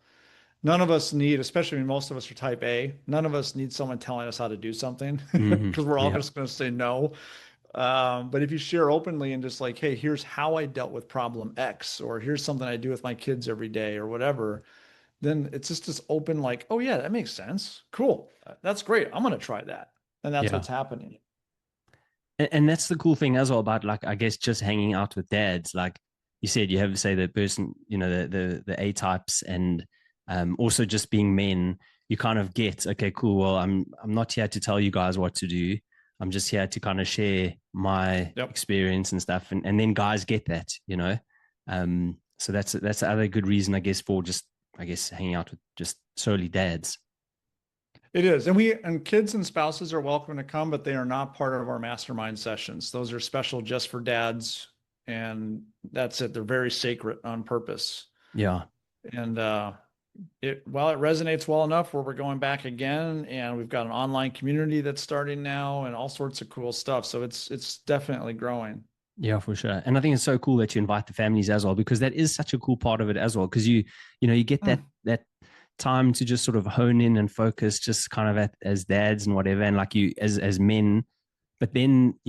None of us need, especially when most of us are type A, none of us need someone telling us how to do something Hmm. because we're all Yeah, just going to say no. But if you share openly and just like, hey, here's how I dealt with problem X, or here's something I do with my kids every day, or whatever, then it's just this open, like, oh, yeah, that makes sense. Cool. That's great. I'm going to try that. And that's yeah. what's happening. And that's the cool thing as well about, like, I guess just hanging out with dads. Like you said, you have, say, the person, the A types, and also just being men. You kind of get, okay, cool. Well, I'm not here to tell you guys what to do. I'm just here to kind of share my Yep. experience and stuff, and then guys get that. So that's the other good reason, I guess, for just, I guess, hanging out with just solely dads. It is. And kids and spouses are welcome to come, but they are not part of our mastermind sessions. Those are special just for dads. And that's it. They're very sacred on purpose. Yeah. And it resonates well enough where we're going back again, and we've got an online community that's starting now and all sorts of cool stuff. So it's definitely growing. Yeah, for sure. And I think it's so cool that you invite the families as well, because that is such a cool part of it as well. Because you get Mm. that time to just sort of hone in and focus, just kind of as dads and whatever, and like you as men. But then,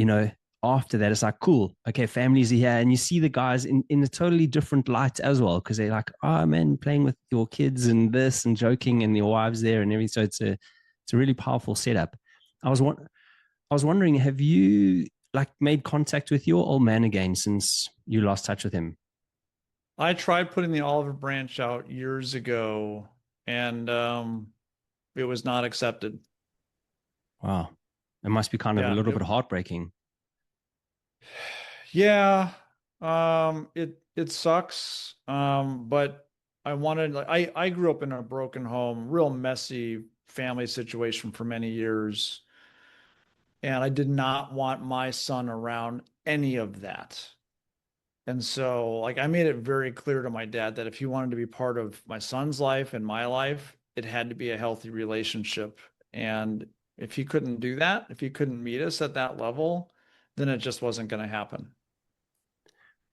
after that, it's like, cool, okay, families are here, and you see the guys in a totally different light as well, because they're like, oh man, playing with your kids and this and joking, and your wives there and everything. So it's a really powerful setup. I was one I was wondering, have you like made contact with your old man again since you lost touch with him? I tried putting the olive branch out years ago, and it was not accepted. Wow. It must be kind of a Yeah, little bit heartbreaking. yeah. It sucks. But I wanted, like, I grew up in a broken home, real messy family situation for many years, and I did not want my son around any of that. And so, like, I made it very clear to my dad that if he wanted to be part of my son's life and my life, it had to be a healthy relationship. And if he couldn't do that, if he couldn't meet us at that level, then it just wasn't going to happen.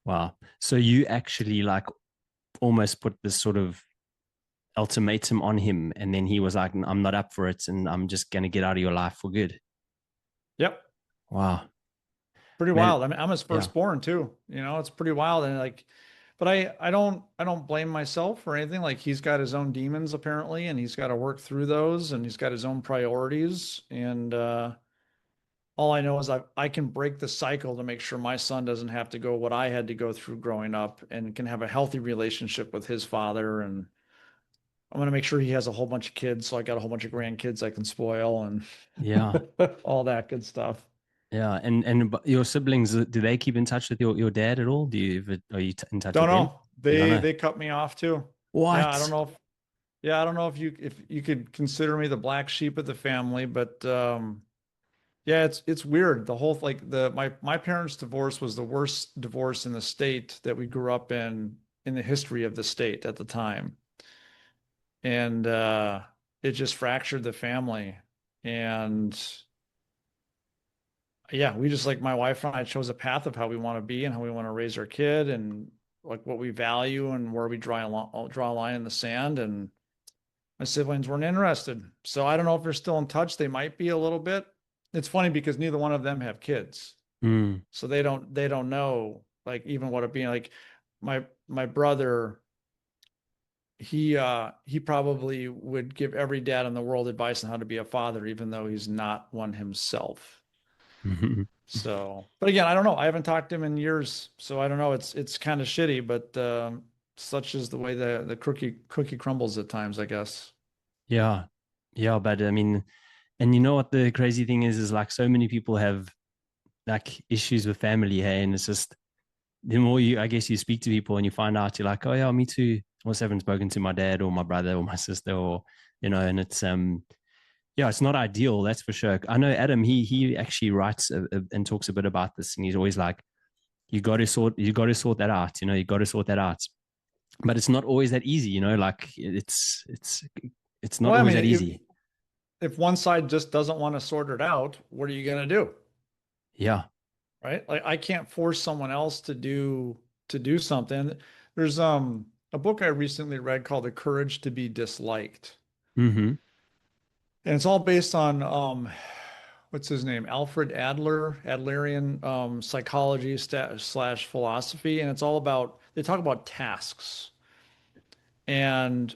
Wow. So you actually like almost put this sort of ultimatum on him, and then he was like, I'm not up for it, and I'm just going to get out of your life for good. Yep. Wow. Pretty Man. wild. I mean, I'm his Yeah. firstborn too. It's pretty wild. And like, but I don't blame myself or anything. Like he's got his own demons apparently, and he's got to work through those, and he's got his own priorities. And all I know is I can break the cycle to make sure my son doesn't have to go what I had to go through growing up, and can have a healthy relationship with his father. And I'm gonna make sure he has a whole bunch of kids, so I got a whole bunch of grandkids I can spoil and Yeah. all that good stuff. Yeah. And your siblings, do they keep in touch with your dad at all? Are you in touch Don't with them? know. You don't know. They cut me off too. Yeah, I don't What? know yeah, I don't know if you could consider me the black sheep of the family, but yeah, it's weird. The whole like the my parents' divorce was the worst divorce in the state that we grew up in the history of the state at the time. And it just fractured the family. And yeah, we just like my wife and I chose a path of how we want to be and how we want to raise our kid and like what we value and where we draw a line in the sand. And my siblings weren't interested. So I don't know if they're still in touch. They might be a little bit. It's funny because neither one of them have kids. Mm. So they don't know like even what it being like my brother he probably would give every dad in the world advice on how to be a father, even though he's not one himself. So, but again, I don't know. I haven't talked to him in years, so I don't know. It's kind of shitty, but such is the way the cookie crumbles at times, I guess. Yeah. Yeah. But I mean, and you know what the crazy thing is like so many people have like issues with family, hey, and it's just the more you, I guess, you speak to people and you find out, you're like, oh yeah, me too. I also haven't spoken to my dad or my brother or my sister or and it's yeah, it's not ideal, that's for sure. I know Adam, he actually writes and talks a bit about this, and he's always like, you got to sort that out, you got to sort that out. But it's not always that easy, like it's not Well, I always mean, that easy. if one side just doesn't want to sort it out, what are you going to do? Yeah. Right? Like I can't force someone else to do something. There's a book I recently read called The Courage to Be Disliked. Mm-hmm. And it's all based on what's his name? Alfred Adler, Adlerian psychology slash philosophy. And it's all about, they talk about tasks. And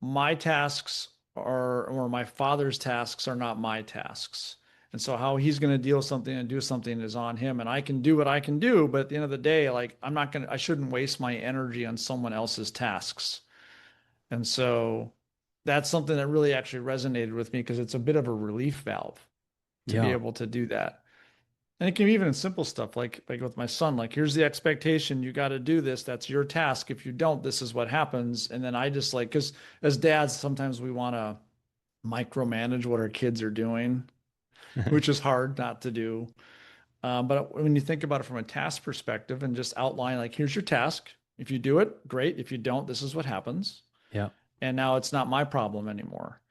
my tasks are, or my father's tasks are not my tasks. And so how he's going to deal with something and do something is on him. And I can do what I can do. But at the end of the day, like I shouldn't waste my energy on someone else's tasks. And so that's something that really actually resonated with me because it's a bit of a relief valve to be Yeah. able to do that. And it can be even in simple stuff like with my son, like here's the expectation, you got to do this. That's your task. If you don't, this is what happens. And then I just like because as dads, sometimes we want to micromanage what our kids are doing, which is hard not to do. But when you think about it from a task perspective and just outline like here's your task. If you do it, great. If you don't, this is what happens. Yeah. And now it's not my problem anymore.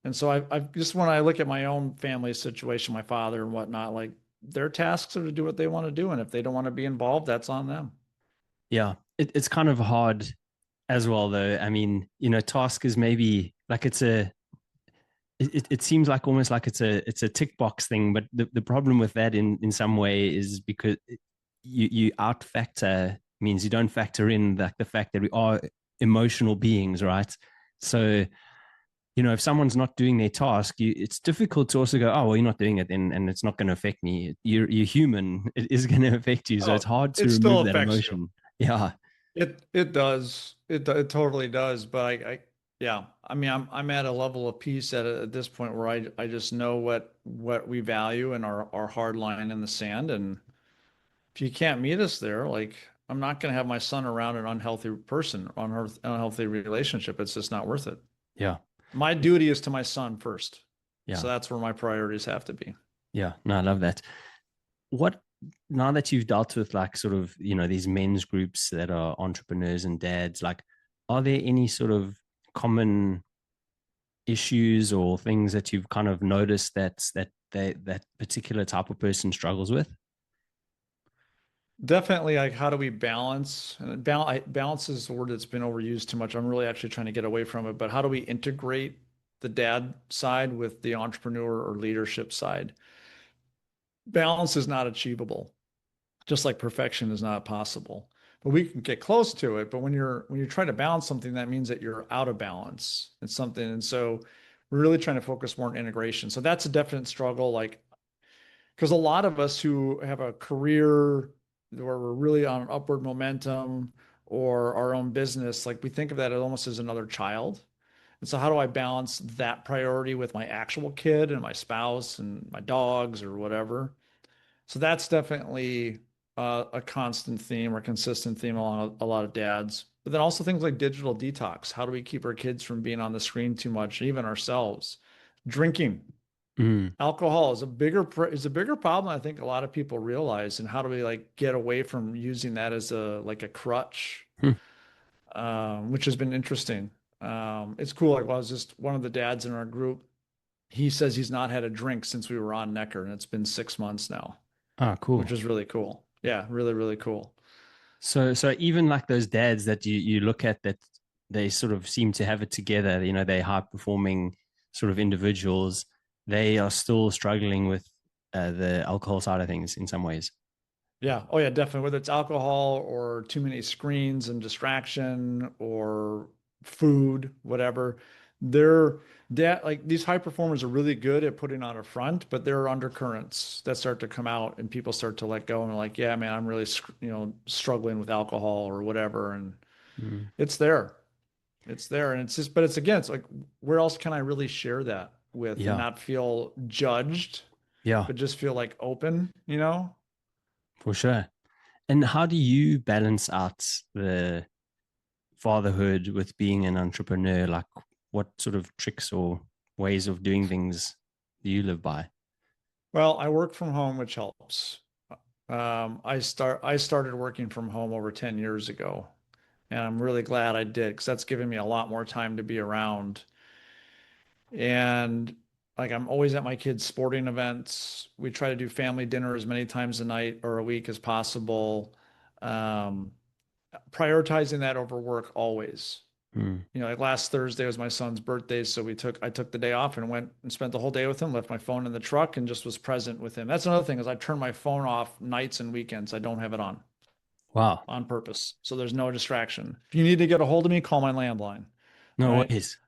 And so I've just when I look at my own family situation, my father and whatnot, like their tasks are to do what they want to do. And if they don't want to be involved, that's on them. Yeah. It's kind of hard as well though. I mean, task is maybe like it seems like almost like it's a tick box thing, but the problem with that in some way is because you out factor means you don't factor in the fact that we are emotional beings, right? So if someone's not doing their task, it's difficult to also go, oh well, you're not doing it, and it's not going to affect me. You're human; it is going to affect you. So Oh, it's hard to it still remove that affects you. emotion. Yeah, It does. It totally does. But yeah. I mean, I'm at a level of peace at this point where I just know what we value and our hard line in the sand. And if you can't meet us there, like I'm not going to have my son around an unhealthy person, unhealthy relationship. It's just not worth it. yeah, My duty is to my son first. So yeah, that's where my priorities have to be. yeah. No, I love that. What Now that you've dealt with like sort of these men's groups that are entrepreneurs and dads, like, are there any sort of common issues or things that you've kind of noticed that particular type of person struggles with? Definitely, like how do we balance? And balance is a word that's been overused too much. I'm really actually trying to get away from it. But how do we integrate the dad side with the entrepreneur or leadership side? Balance is not achievable, just like perfection is not possible. But we can get close to it. But when you're trying to balance something, that means that you're out of balance. It's something, and so we're really trying to focus more on integration. So that's a definite struggle. Like because a lot of us who have a career where we're really on an upward momentum or our own business, like we think of that almost as another child. And so, how do I balance that priority with my actual kid and my spouse and my dogs or whatever? So that's definitely a constant theme or consistent theme along a lot of dads. But then also things like digital detox. How do we keep our kids from being on the screen too much, even ourselves? Drinking, Mm. alcohol is a bigger problem I think a lot of people realize. And how do we like get away from using that as a like a crutch, Hmm. which has been interesting. It's cool. Like, well, I was just one of the dads in our group. He says he's not had a drink since we were on Necker, and it's been 6 months now, Ah, which cool. is really cool. Yeah, really, really cool. So even like those dads that you look at that they sort of seem to have it together, you know, they're high performing sort of individuals, they are still struggling with the alcohol side of things in some ways. Yeah. Oh, yeah, definitely. Whether it's alcohol or too many screens and distraction or food, whatever, they're that like these high performers are really good at putting on a front, but there are undercurrents that start to come out and people start to let go and are like, yeah, man, I'm really, struggling with alcohol or whatever. And Mm. it's there. It's there. And it's just, but it's again, it's like, where else can I really share that with and Yeah, not feel judged, yeah, but just feel like open, you know? for sure. And how do you balance out the fatherhood with being an entrepreneur? Like, what sort of tricks or ways of doing things do you live by? Well, I work from home, which helps. I started working from home over 10 years ago, and I'm really glad I did because that's given me a lot more time to be around. And like I'm always at my kids' sporting events. We try to do family dinner as many times a night or a week as possible. Um, Prioritizing that over work always. Mm. Like last Thursday was my son's birthday, so I took the day off and went and spent the whole day with him, left my phone in the truck and just was present with him. That's another thing is I turn my phone off nights and weekends. I don't have it Wow, on purpose. So there's no distraction. If you need to get a hold of me, call my landline, no right? ways.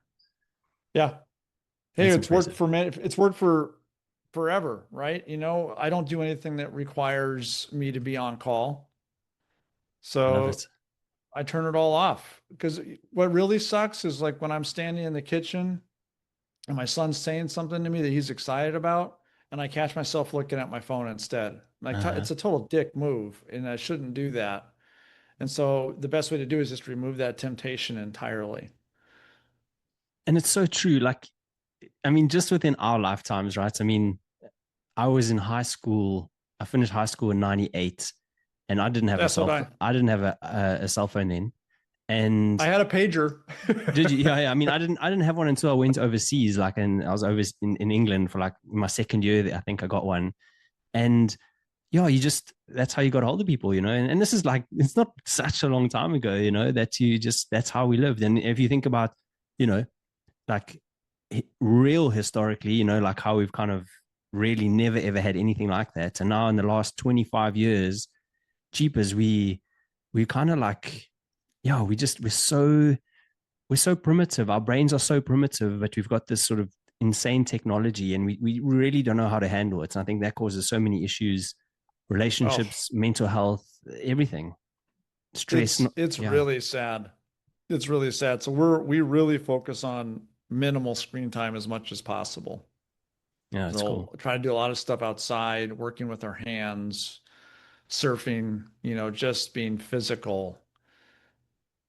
Yeah. Hey, That's it's worked impressive. for me. It's worked for forever, right? I don't do anything that requires me to be on call. I love So it. I turn it all off because what really sucks is like when I'm standing in the kitchen and my son's saying something to me that he's excited about, and I catch myself looking at my phone instead. Like Uh-huh. it's a total dick move, and I shouldn't do that. And so the best way to do is just remove that temptation entirely. And it's so true. Like, I mean, just within our lifetimes, right? I mean, I was in high school. I finished high school in '98, and I didn't have a That's cell. what I. I didn't have a cell phone then. And I had a pager. did you? Yeah, yeah. I mean, I didn't have one until I went overseas. Like, and I was over in England for like my second year. I think I got one. And yeah, you just that's how you got hold of people, you know. And this is like it's not such a long time ago, you know. That you just that's how we lived. And if you think about, you know, like real historically, you know, like how we've kind of really never ever had anything like that. And now in the last 25 years, cheapers, we kind of like, yeah, we're so primitive. Our brains are so primitive, but we've got this sort of insane technology and we really don't know how to handle it. And I think that causes so many issues, Oh, relationships, mental health, everything, stress. it's Yeah. really sad. It's really sad. So we really focus on minimal screen time as much as possible. Yeah, it's So cool. try to do a lot of stuff outside, working with our hands, surfing, just being physical.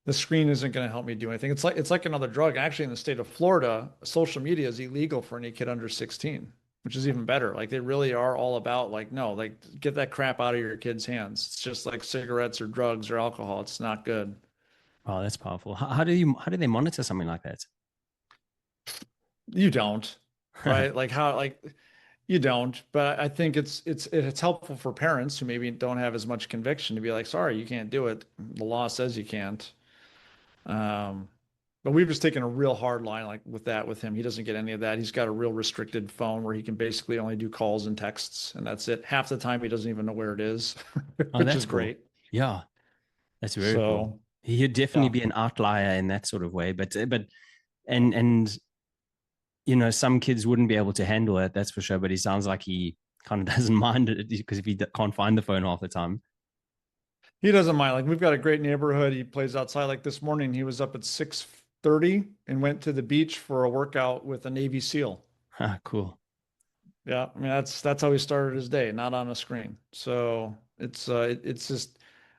The screen isn't going to help me do anything. It's like another drug. Actually, in the state of Florida, social media is illegal for any kid under 16, which is even better. Like they really are all about like, no, like get that crap out of your kids' hands. It's just like cigarettes or drugs or alcohol. It's not good. Oh, that's powerful. How do they monitor something like that? You don't, right? Like how like you don't, but I think it's helpful for parents who maybe don't have as much conviction to be like, sorry, you can't do it. The law says you can't. Um, but we've just taken a real hard line like with that with him. He doesn't get any of that. He's got a real restricted phone where he can basically only do calls and texts, and that's it. Half the time he doesn't even know where it is, Oh, which that's is cool. great. Yeah, that's very cool. So He'd definitely yeah, be an outlier in that sort of way, but and you know some kids wouldn't be able to handle it. That's for sure. But he sounds like he kind of doesn't mind it because if he can't find the phone half the time. he doesn't mind. Like we've got a great neighborhood. He plays outside. Like this morning, he was up at 6:30 and went to the beach for a workout with a Navy SEAL. Ah, cool. Yeah, I mean that's how he started his day, not on a screen. So it's just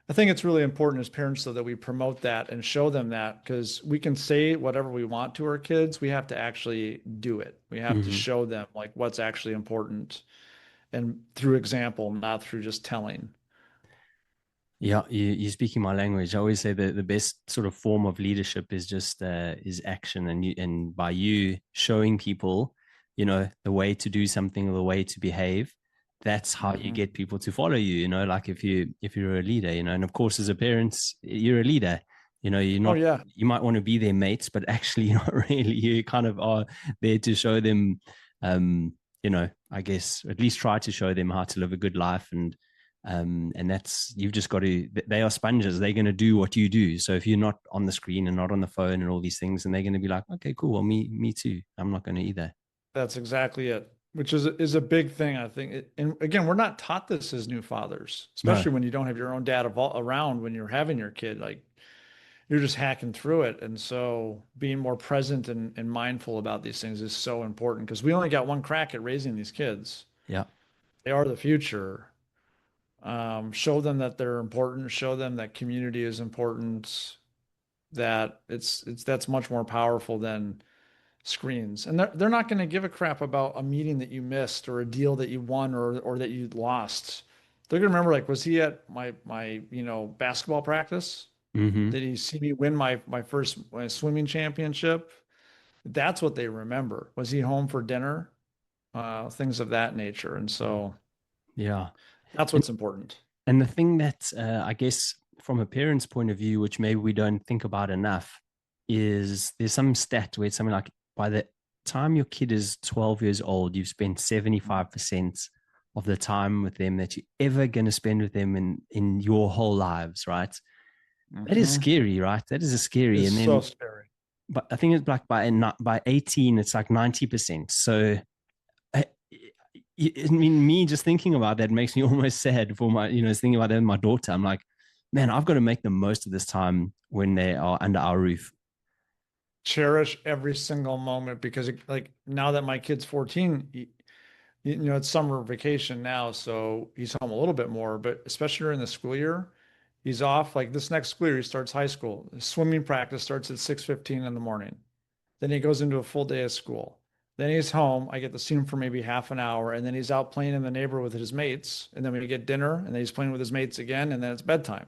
I think it's really important as parents though that we promote that and show them that because we can say whatever we want to our kids, we have to actually do it. We have to Hmm. show them like what's actually important and through example, not through just telling. Yeah, you're speaking my language. I always say that the best sort of form of leadership is just is action, and by you showing people, the way to do something or the way to behave, that's how you Hmm. get people to follow you. Like if you're a leader, and of course as a parent, you're a leader. You're Oh not. yeah, You might want to be their mates, but actually you're not really. You kind of are there to show them, I guess at least try to show them how to live a good life and that's you've just got to they are sponges, they're going to do what you do. So if you're not on the screen and not on the phone and all these things, and they're going to be like, okay, cool, well, me too, I'm not going to either. that's exactly it. Which is a big thing, I think. And again, we're not taught this as new fathers, No. especially when you don't have your own dad around when you're having your kid. Like you're just hacking through it. And so being more present and mindful about these things is so important because we only got one crack at raising these kids. Yeah. They are the future. Show them that they're important, show them that community is important, that it's that's much more powerful than screens. And they're not going to give a crap about a meeting that you missed or a deal that you won or that you lost. They're going to remember like, was he at my basketball practice? Mm-hmm. Did he see me win my first swimming championship? That's what they remember. Was he home for dinner? Things of that nature. And so Yeah. that's and what's important. and the thing that I guess from a parent's point of view, which maybe we don't think about enough, is there's some stat where it's something like by the time your kid is 12 years old, you've spent 75% of the time with them that you're ever going to spend with them in your whole lives, right? That is Hmm. scary, right? That is a scary. It's And so then, scary. but I think it's like by 18, it's like 90%. So, I, I mean, me just thinking about that makes me almost sad for my, thinking about that with my daughter. I'm like, man, I've got to make the most of this time when they are under our roof. Cherish every single moment because like now that my kid's 14, it's summer vacation now, so he's home a little bit more, but especially during the school year, he's off. Like this next school year, he starts high school. His swimming practice starts at 6:15 in the morning. Then he goes into a full day of school. Then he's home. I get to see him for maybe half an hour, and then he's out playing in the neighborhood with his mates. And then we get dinner, and then he's playing with his mates again, and then it's bedtime,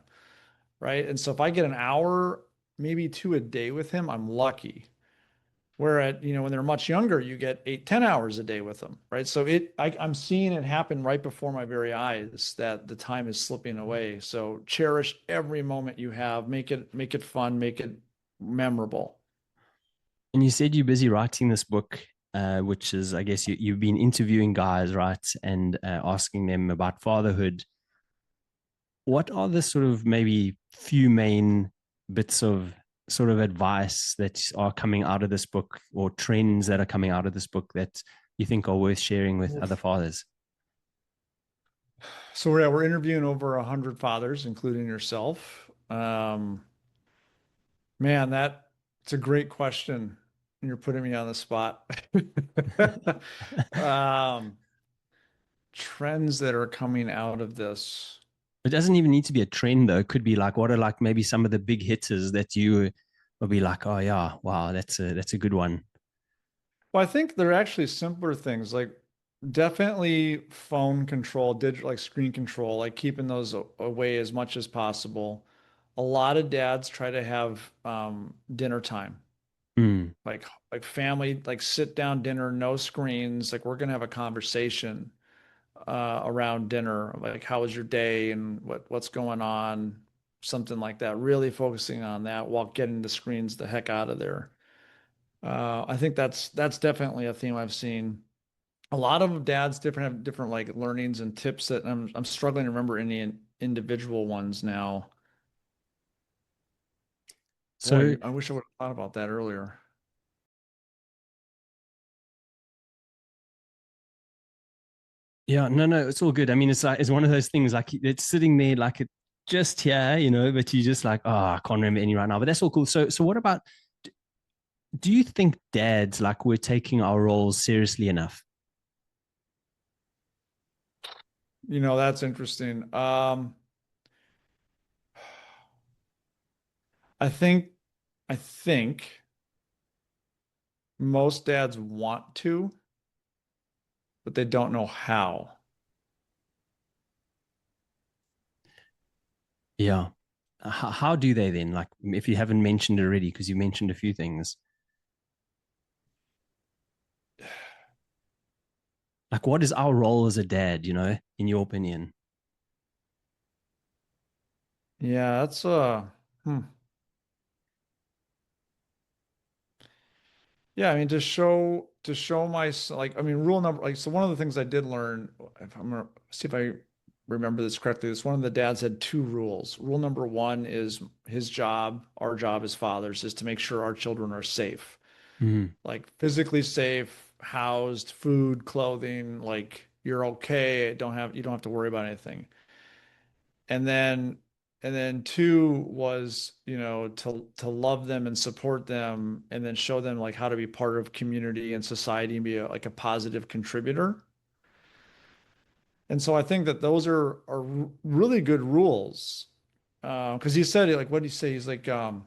right? And so if I get an hour, maybe two a day with him, I'm lucky. Where when they're much younger, you get 8, 10 hours a day with them, right? So I'm seeing it happen right before my very eyes that the time is slipping away. So cherish every moment you have, make it fun, make it memorable. And you said you're busy writing this book, which is, I guess, you've been interviewing guys, right? And asking them about fatherhood. What are the sort of maybe few main bits of sort of advice that are coming out of this book or trends that are coming out of this book that you think are worth sharing with other Oof. fathers? So we're interviewing over 100 fathers, including yourself. Man, it's a great question. And you're putting me on the spot. Um, Trends that are coming out of this. It doesn't even need to be a trend though. It could be like what are like maybe some of the big hitters that you will be like, oh yeah, wow, that's a good one. Well, I think there are actually simpler things like definitely phone control, digital like screen control, like keeping those away as much as possible. A lot of dads try to have dinner time, Mm. like family, like sit down dinner, no screens. Like we're gonna have a conversation around dinner, like how was your day and what's going on, something like that. Really focusing on that while getting the screens the heck out of there. I think that's definitely a theme I've seen. A lot of dads different have different like learnings and tips that I'm struggling to remember any individual ones now. So Boy, I wish I would have thought about that earlier. yeah, no, it's all good. I mean, it's like it's one of those things like it's sitting there like it just here, but you just like, oh, I can't remember any right now. But that's all cool. So what about do you think dads like we're taking our roles seriously enough? That's interesting. I think I think most dads want to, but they don't know how. Yeah. How do they then? Like, if you haven't mentioned it already, because you mentioned a few things, like, what is our role as a dad, in your opinion? Yeah, that's hmm. Yeah, I mean to show my like I mean rule number like so one of the things I did learn if I'm gonna see if I remember this correctly is one of the dads had two rules. Rule number one is his job, our job as fathers is to make sure our children are safe. Mm, Like physically safe, housed, food, clothing, like you're okay, you don't have to worry about anything. And then two was, to love them and support them and then show them like how to be part of community and society and be like a positive contributor. And so I think that those are really good rules. Because he said like what did he say? He's like 'cause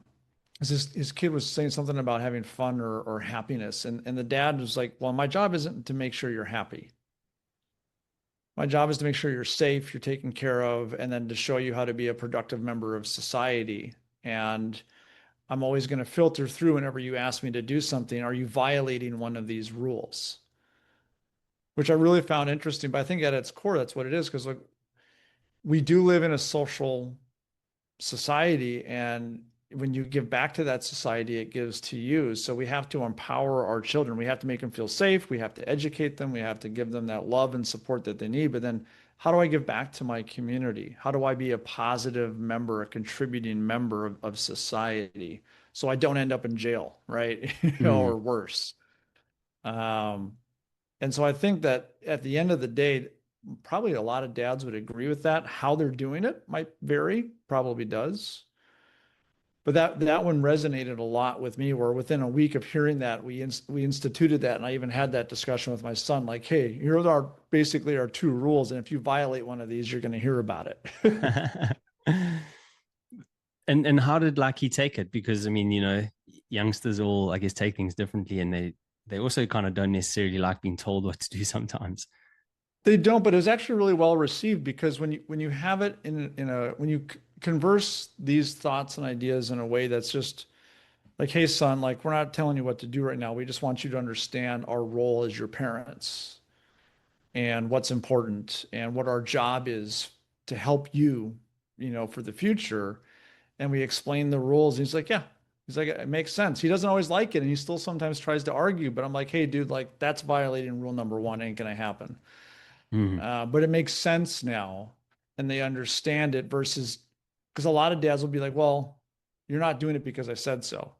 his kid was saying something about having fun or happiness. And the dad was like, well, my job isn't to make sure you're happy. My job is to make sure you're safe, you're taken care of, and then to show you how to be a productive member of society. And I'm always going to filter through whenever you ask me to do something. Are you violating one of these rules? Which I really found interesting. But I think at its core, that's what it is. Because like we do live in a social society, and when you give back to that society, it gives to you. So we have to empower our children. We have to make them feel safe. We have to educate them. We have to give them that love and support that they need. But then, how do I give back to my community? How do I be a positive member, a contributing member of society, so I don't end up in jail, right? mm. Or worse. Um, and so I think that at the end of the day, probably a lot of dads would agree with that. How they're doing it might vary, probably does. But that one resonated a lot with me, where within a week of hearing that, we instituted that. And I even had that discussion with my son, like, hey, here are basically our two rules. And if you violate one of these, you're going to hear about it. And how did like he take it? Because I mean, youngsters all I guess take things differently, and they also kind of don't necessarily like being told what to do sometimes. They don't, but it was actually really well received because when you have it in a when you converse these thoughts and ideas in a way that's just like, hey, son, like we're not telling you what to do right now. We just want you to understand our role as your parents and what's important and what our job is to help you, for the future. And we explain the rules. And he's like, yeah. He's like, it makes sense. He doesn't always like it. And he still sometimes tries to argue, but I'm like, hey, dude, like that's violating rule number one. Ain't gonna happen. Mm. But it makes sense now. And they understand it versus because a lot of dads will be like, well, you're not doing it because I said so.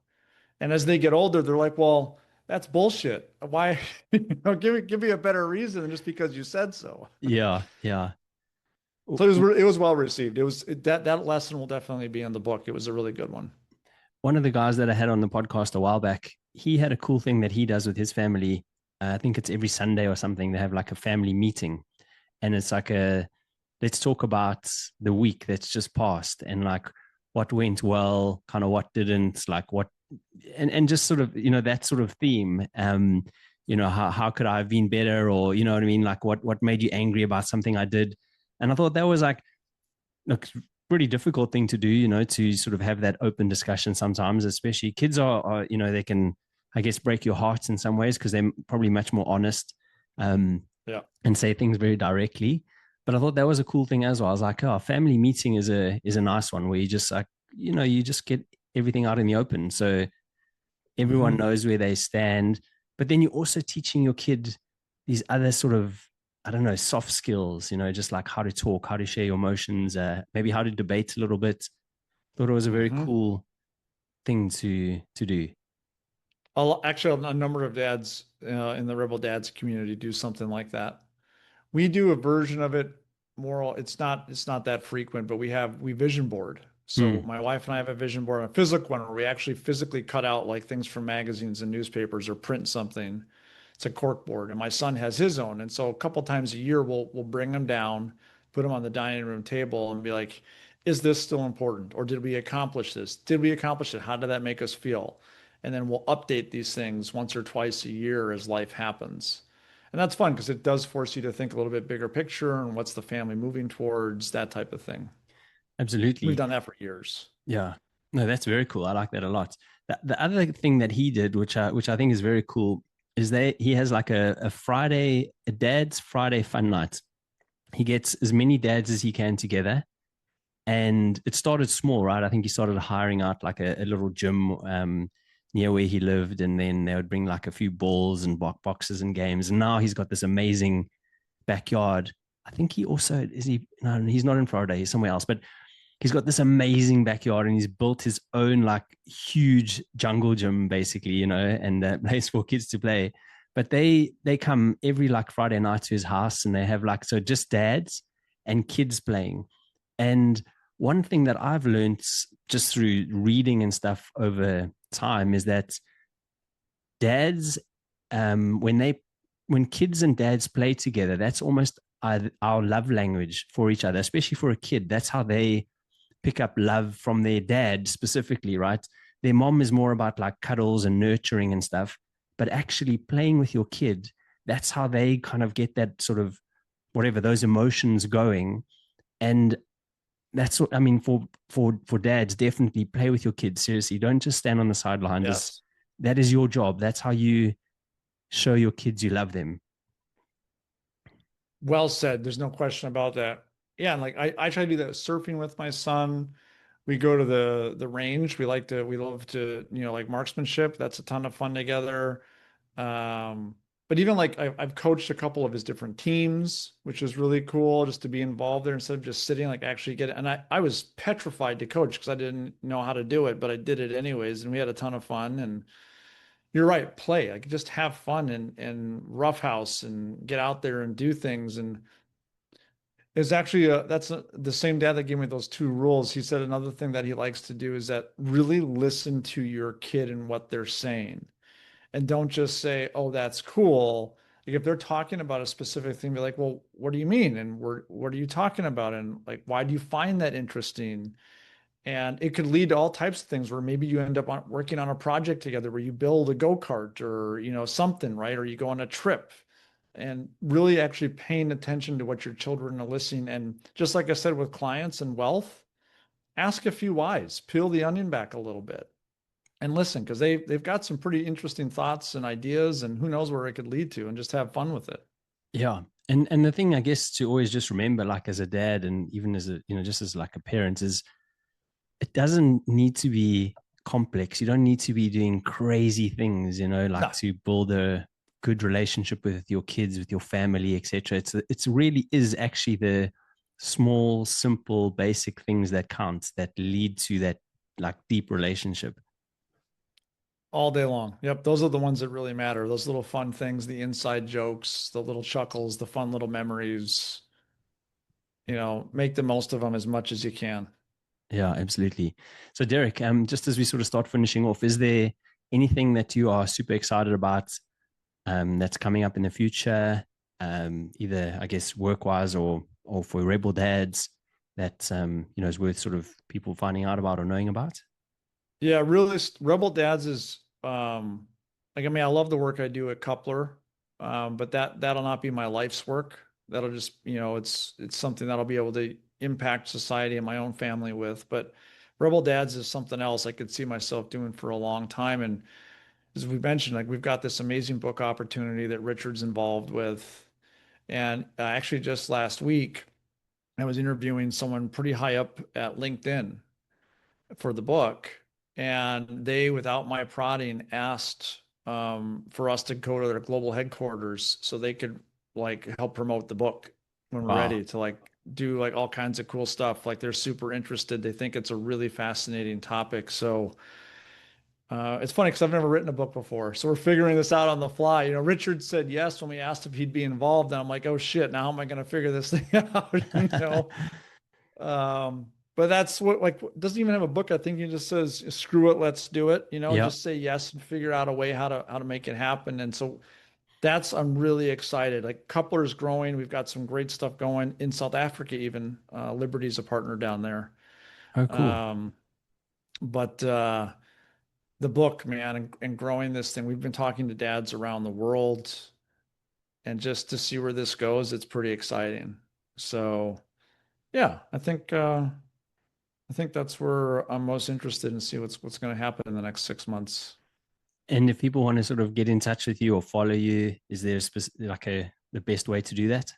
And as they get older, they're like, well, that's bullshit. Why, give me a better reason than just because you said so. Yeah, yeah. So it was well received. That lesson will definitely be in the book. It was a really good one. One of the guys that I had on the podcast a while back, he had a cool thing that he does with his family. I think it's every Sunday or something. They have like a family meeting, and it's like a let's talk about the week that's just passed and like what went well, kind of what didn't, like what, and just sort of that sort of theme. How could I have been better, or you know what I mean, like what made you angry about something I did, and I thought that was like look, pretty difficult thing to do, to sort of have that open discussion sometimes, especially kids are they can, I guess, break your hearts in some ways because they're probably much more honest Yeah. and say things very directly. But I thought that was a cool thing as well. I was like, oh, family meeting is a nice one where you just like, you just get everything out in the open. So everyone Hmm. knows where they stand. But then you're also teaching your kid these other sort of, I don't know, soft skills, just like how to talk, how to share your emotions, maybe how to debate a little bit. Thought it was a very Hmm. cool thing to do. Actually, a number of dads in the Rebel Dads community do something like that. We do a version of it more. It's not that frequent, but we vision board. So Mm, my wife and I have a vision board, a physical one where we actually physically cut out like things from magazines and newspapers or print something It's a cork board, and my son has his own. And so a couple times a year, we'll bring them down, put them on the dining room table, and be like, "Is this still important? Or did we accomplish this? Did we accomplish it? How did that make us feel?" And then we'll update these things once or twice a year as life happens. And that's fun because it does force you to think a little bit bigger picture and what's the family moving towards, that type of thing. We've Absolutely. done that for years. Yeah. No, that's very cool. I like that a lot. The other thing that he did, which I think is very cool, is he has like a dad's Friday fun night. He gets as many dads as he can together. And it started small, right? I think he started hiring out like a little gym near where he lived, and then they would bring like a few balls and boxes and games. And now he's got this amazing backyard. I think he also is he. No, he's not in Florida. He's somewhere else, but he's got this amazing backyard, and he's built his own like huge jungle gym, basically, and that place for kids to play. But they come every like Friday night to his house, and they have like so just dads and kids playing. And one thing that I've learned just through reading and stuff over time is that dads, when kids and dads play together, that's almost our love language for each other, especially for a kid. That's how they pick up love from their dad specifically, right? Their mom is more about like cuddles and nurturing and stuff, but actually playing with your kid, that's how they kind of get that sort of whatever those emotions going. And that's what I mean for dads, definitely play with your kids. Seriously, don't just stand on the sideline. Just Yes. that is your job. That's how you show your kids you love them. Well said. There's no question about that. Yeah, and like I try to do that surfing with my son. We go to the range. We love to, like marksmanship. That's a ton of fun together. Um, but even like I've coached a couple of his different teams, which is really cool just to be involved there instead of just sitting, like actually get it. And I was petrified to coach because I didn't know how to do it, but I did it anyways, and we had a ton of fun. And you're right, play, like just have fun and roughhouse and get out there and do things. And it's actually the same dad that gave me those two rules. He said another thing that he likes to do is that really listen to your kid and what they're saying, and don't just say, "Oh, that's cool." Like if they're talking about a specific thing, be like, "Well, what do you mean? And what are you talking about? And like, why do you find that interesting?" And it could lead to all types of things where maybe you end up working on a project together where you build a go-kart or, something, right? Or you go on a trip, and really actually paying attention to what your children are listening. And just like I said with clients and wealth, ask a few whys, peel the onion back a little bit and listen, because they've got some pretty interesting thoughts and ideas, and who knows where it could lead to, and just have fun with it. Yeah. And the thing I guess to always just remember, like as a dad and even as a, just as like a parent, is it doesn't need to be complex. You don't need to be doing crazy things, like No, to build a good relationship with your kids, with your family, etc. It's really is actually the small, simple, basic things that count that lead to that like deep relationship. all day long. Yep, those are the ones that really matter. Those little fun things, the inside jokes, the little chuckles, the fun little memories. Make the most of them as much as you can. Yeah, absolutely. So Derek, just as we sort of start finishing off, is there anything that you are super excited about that's coming up in the future, either I guess work wise or for Rebel Dads that is worth sort of people finding out about or knowing about? Yeah, really, Rebel Dads is like, I mean, I love the work I do at Coupler, but that'll not be my life's work. That'll just, it's something that'll be able to impact society and my own family with. But Rebel Dads is something else I could see myself doing for a long time. And as we mentioned, like we've got this amazing book opportunity that Richard's involved with. And actually, just last week, I was interviewing someone pretty high up at LinkedIn for the book, and they, without my prodding, asked for us to go to their global headquarters so they could like help promote the book when we're Wow. ready to like do like all kinds of cool stuff. Like they're super interested. They think it's a really fascinating topic. So it's funny because I've never written a book before. So we're figuring this out on the fly. Richard said yes when we asked if he'd be involved. And I'm like, oh shit, now how am I going to figure this thing out? But that's what, like, doesn't even have a book. I think he just says, screw it, let's do it, Yeah. just say yes and figure out a way how to make it happen. And so I'm really excited. Like Coupler's growing. We've got some great stuff going in South Africa, even. Liberty's a partner down there. Oh, cool. Um, but the book, man, and growing this thing, we've been talking to dads around the world, and just to see where this goes, it's pretty exciting. So yeah, I think that's where I'm most interested in see what's going to happen in the next 6 months. And if people want to sort of get in touch with you or follow you, is there a like the best way to do that?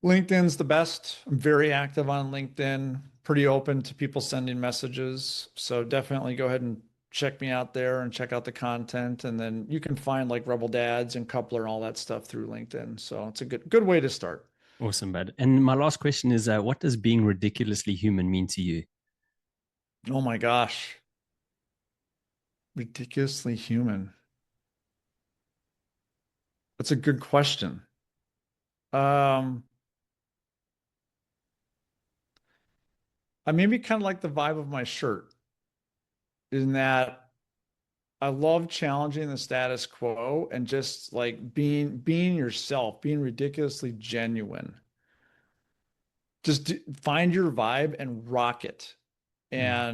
LinkedIn's the best. I'm very active on LinkedIn, pretty open to people sending messages. So definitely go ahead and check me out there and check out the content. And then you can find like Rebel Dads and Coupler and all that stuff through LinkedIn. So it's a good way to start. Awesome, bud. And my last question is, what does being ridiculously human mean to you? Oh my gosh. Ridiculously human. That's a good question. Um, I maybe kind of like the vibe of my shirt, in that I love challenging the status quo and just like being yourself, being ridiculously genuine. Find your vibe and rock it. Yeah.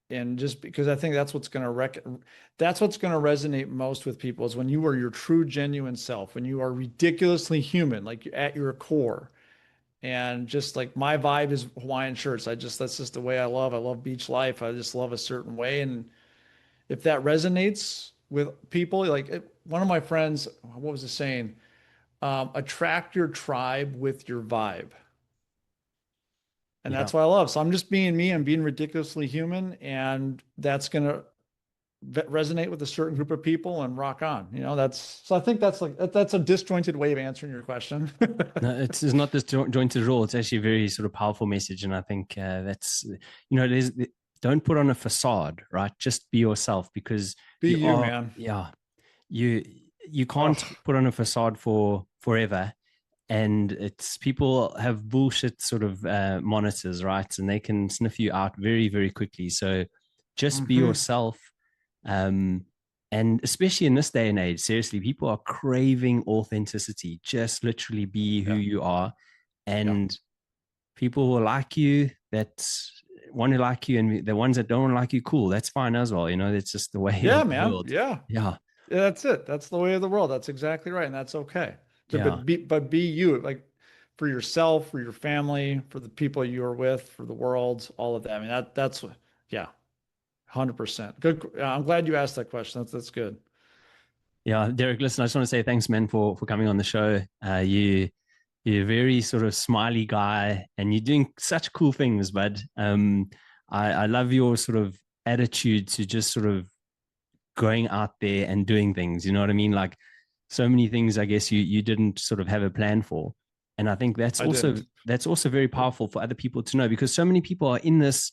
And just because I think that's what's going to resonate most with people is when you are your true genuine self, when you are ridiculously human, like at your core. And just like my vibe is Hawaiian shirts. That's just the way I love. I love beach life. I just love a certain way. And if that resonates with people, one of my friends, what was the saying? Attract your tribe with your vibe. And Yeah. that's what I love. So I'm just being me. I'm being ridiculously human. And that's going to resonate with a certain group of people and rock on. So I think that's a disjointed way of answering your question. No, it's not this jointed at all. It's actually a very sort of powerful message, and I think that's there's don't put on a facade, right? Just be yourself because Be you you, are, man. yeah. You you can't Oh, put on a facade for forever, and it's people have bullshit sort of monitors, right? And they can sniff you out very very quickly. So just be hmm. yourself. Um, and especially in this day and age, seriously, people are craving authenticity. Just literally be who Yeah. you are, Yeah. and people will like you that want to like you, and the ones that don't want to like you, cool, that's fine as well. That's just the way Yeah, of the man. world. Yeah. Yeah, Yeah, that's it. That's the way of the world. That's exactly right. And that's okay. yeah, But be you, like for yourself, for your family, for the people you're with, for the world, all of that. I mean, yeah, 100%. Good. I'm glad you asked that question. That's good. yeah. Derek, listen, I just want to say thanks, man, for coming on the show. You're a very sort of smiley guy, and you're doing such cool things, bud. I love your sort of attitude to just sort of going out there and doing things. You know what I mean? Like so many things, I guess you didn't sort of have a plan for, and I think I didn't. that's also very powerful for other people to know because so many people are in this.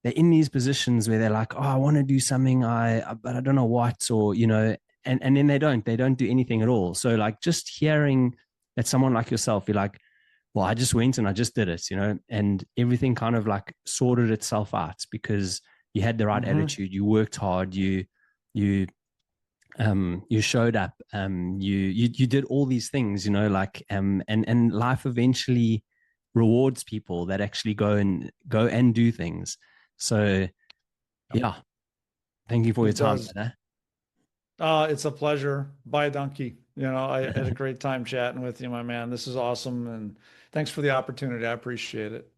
They're in these positions where they're like, oh, I want to do something, but I don't know what, or and then they don't do anything at all. So like just hearing that someone like yourself, you're like, well, I just went and I just did it, and everything kind of like sorted itself out because you had the right Hmm. attitude, you worked hard, you you showed up, you did all these things, like and life eventually rewards people that actually go and do things. So yeah, thank you for your It time, does. brother. It's a pleasure. Bye, Donkey. I had a great time chatting with you, my man. This is awesome. And thanks for the opportunity. I appreciate it.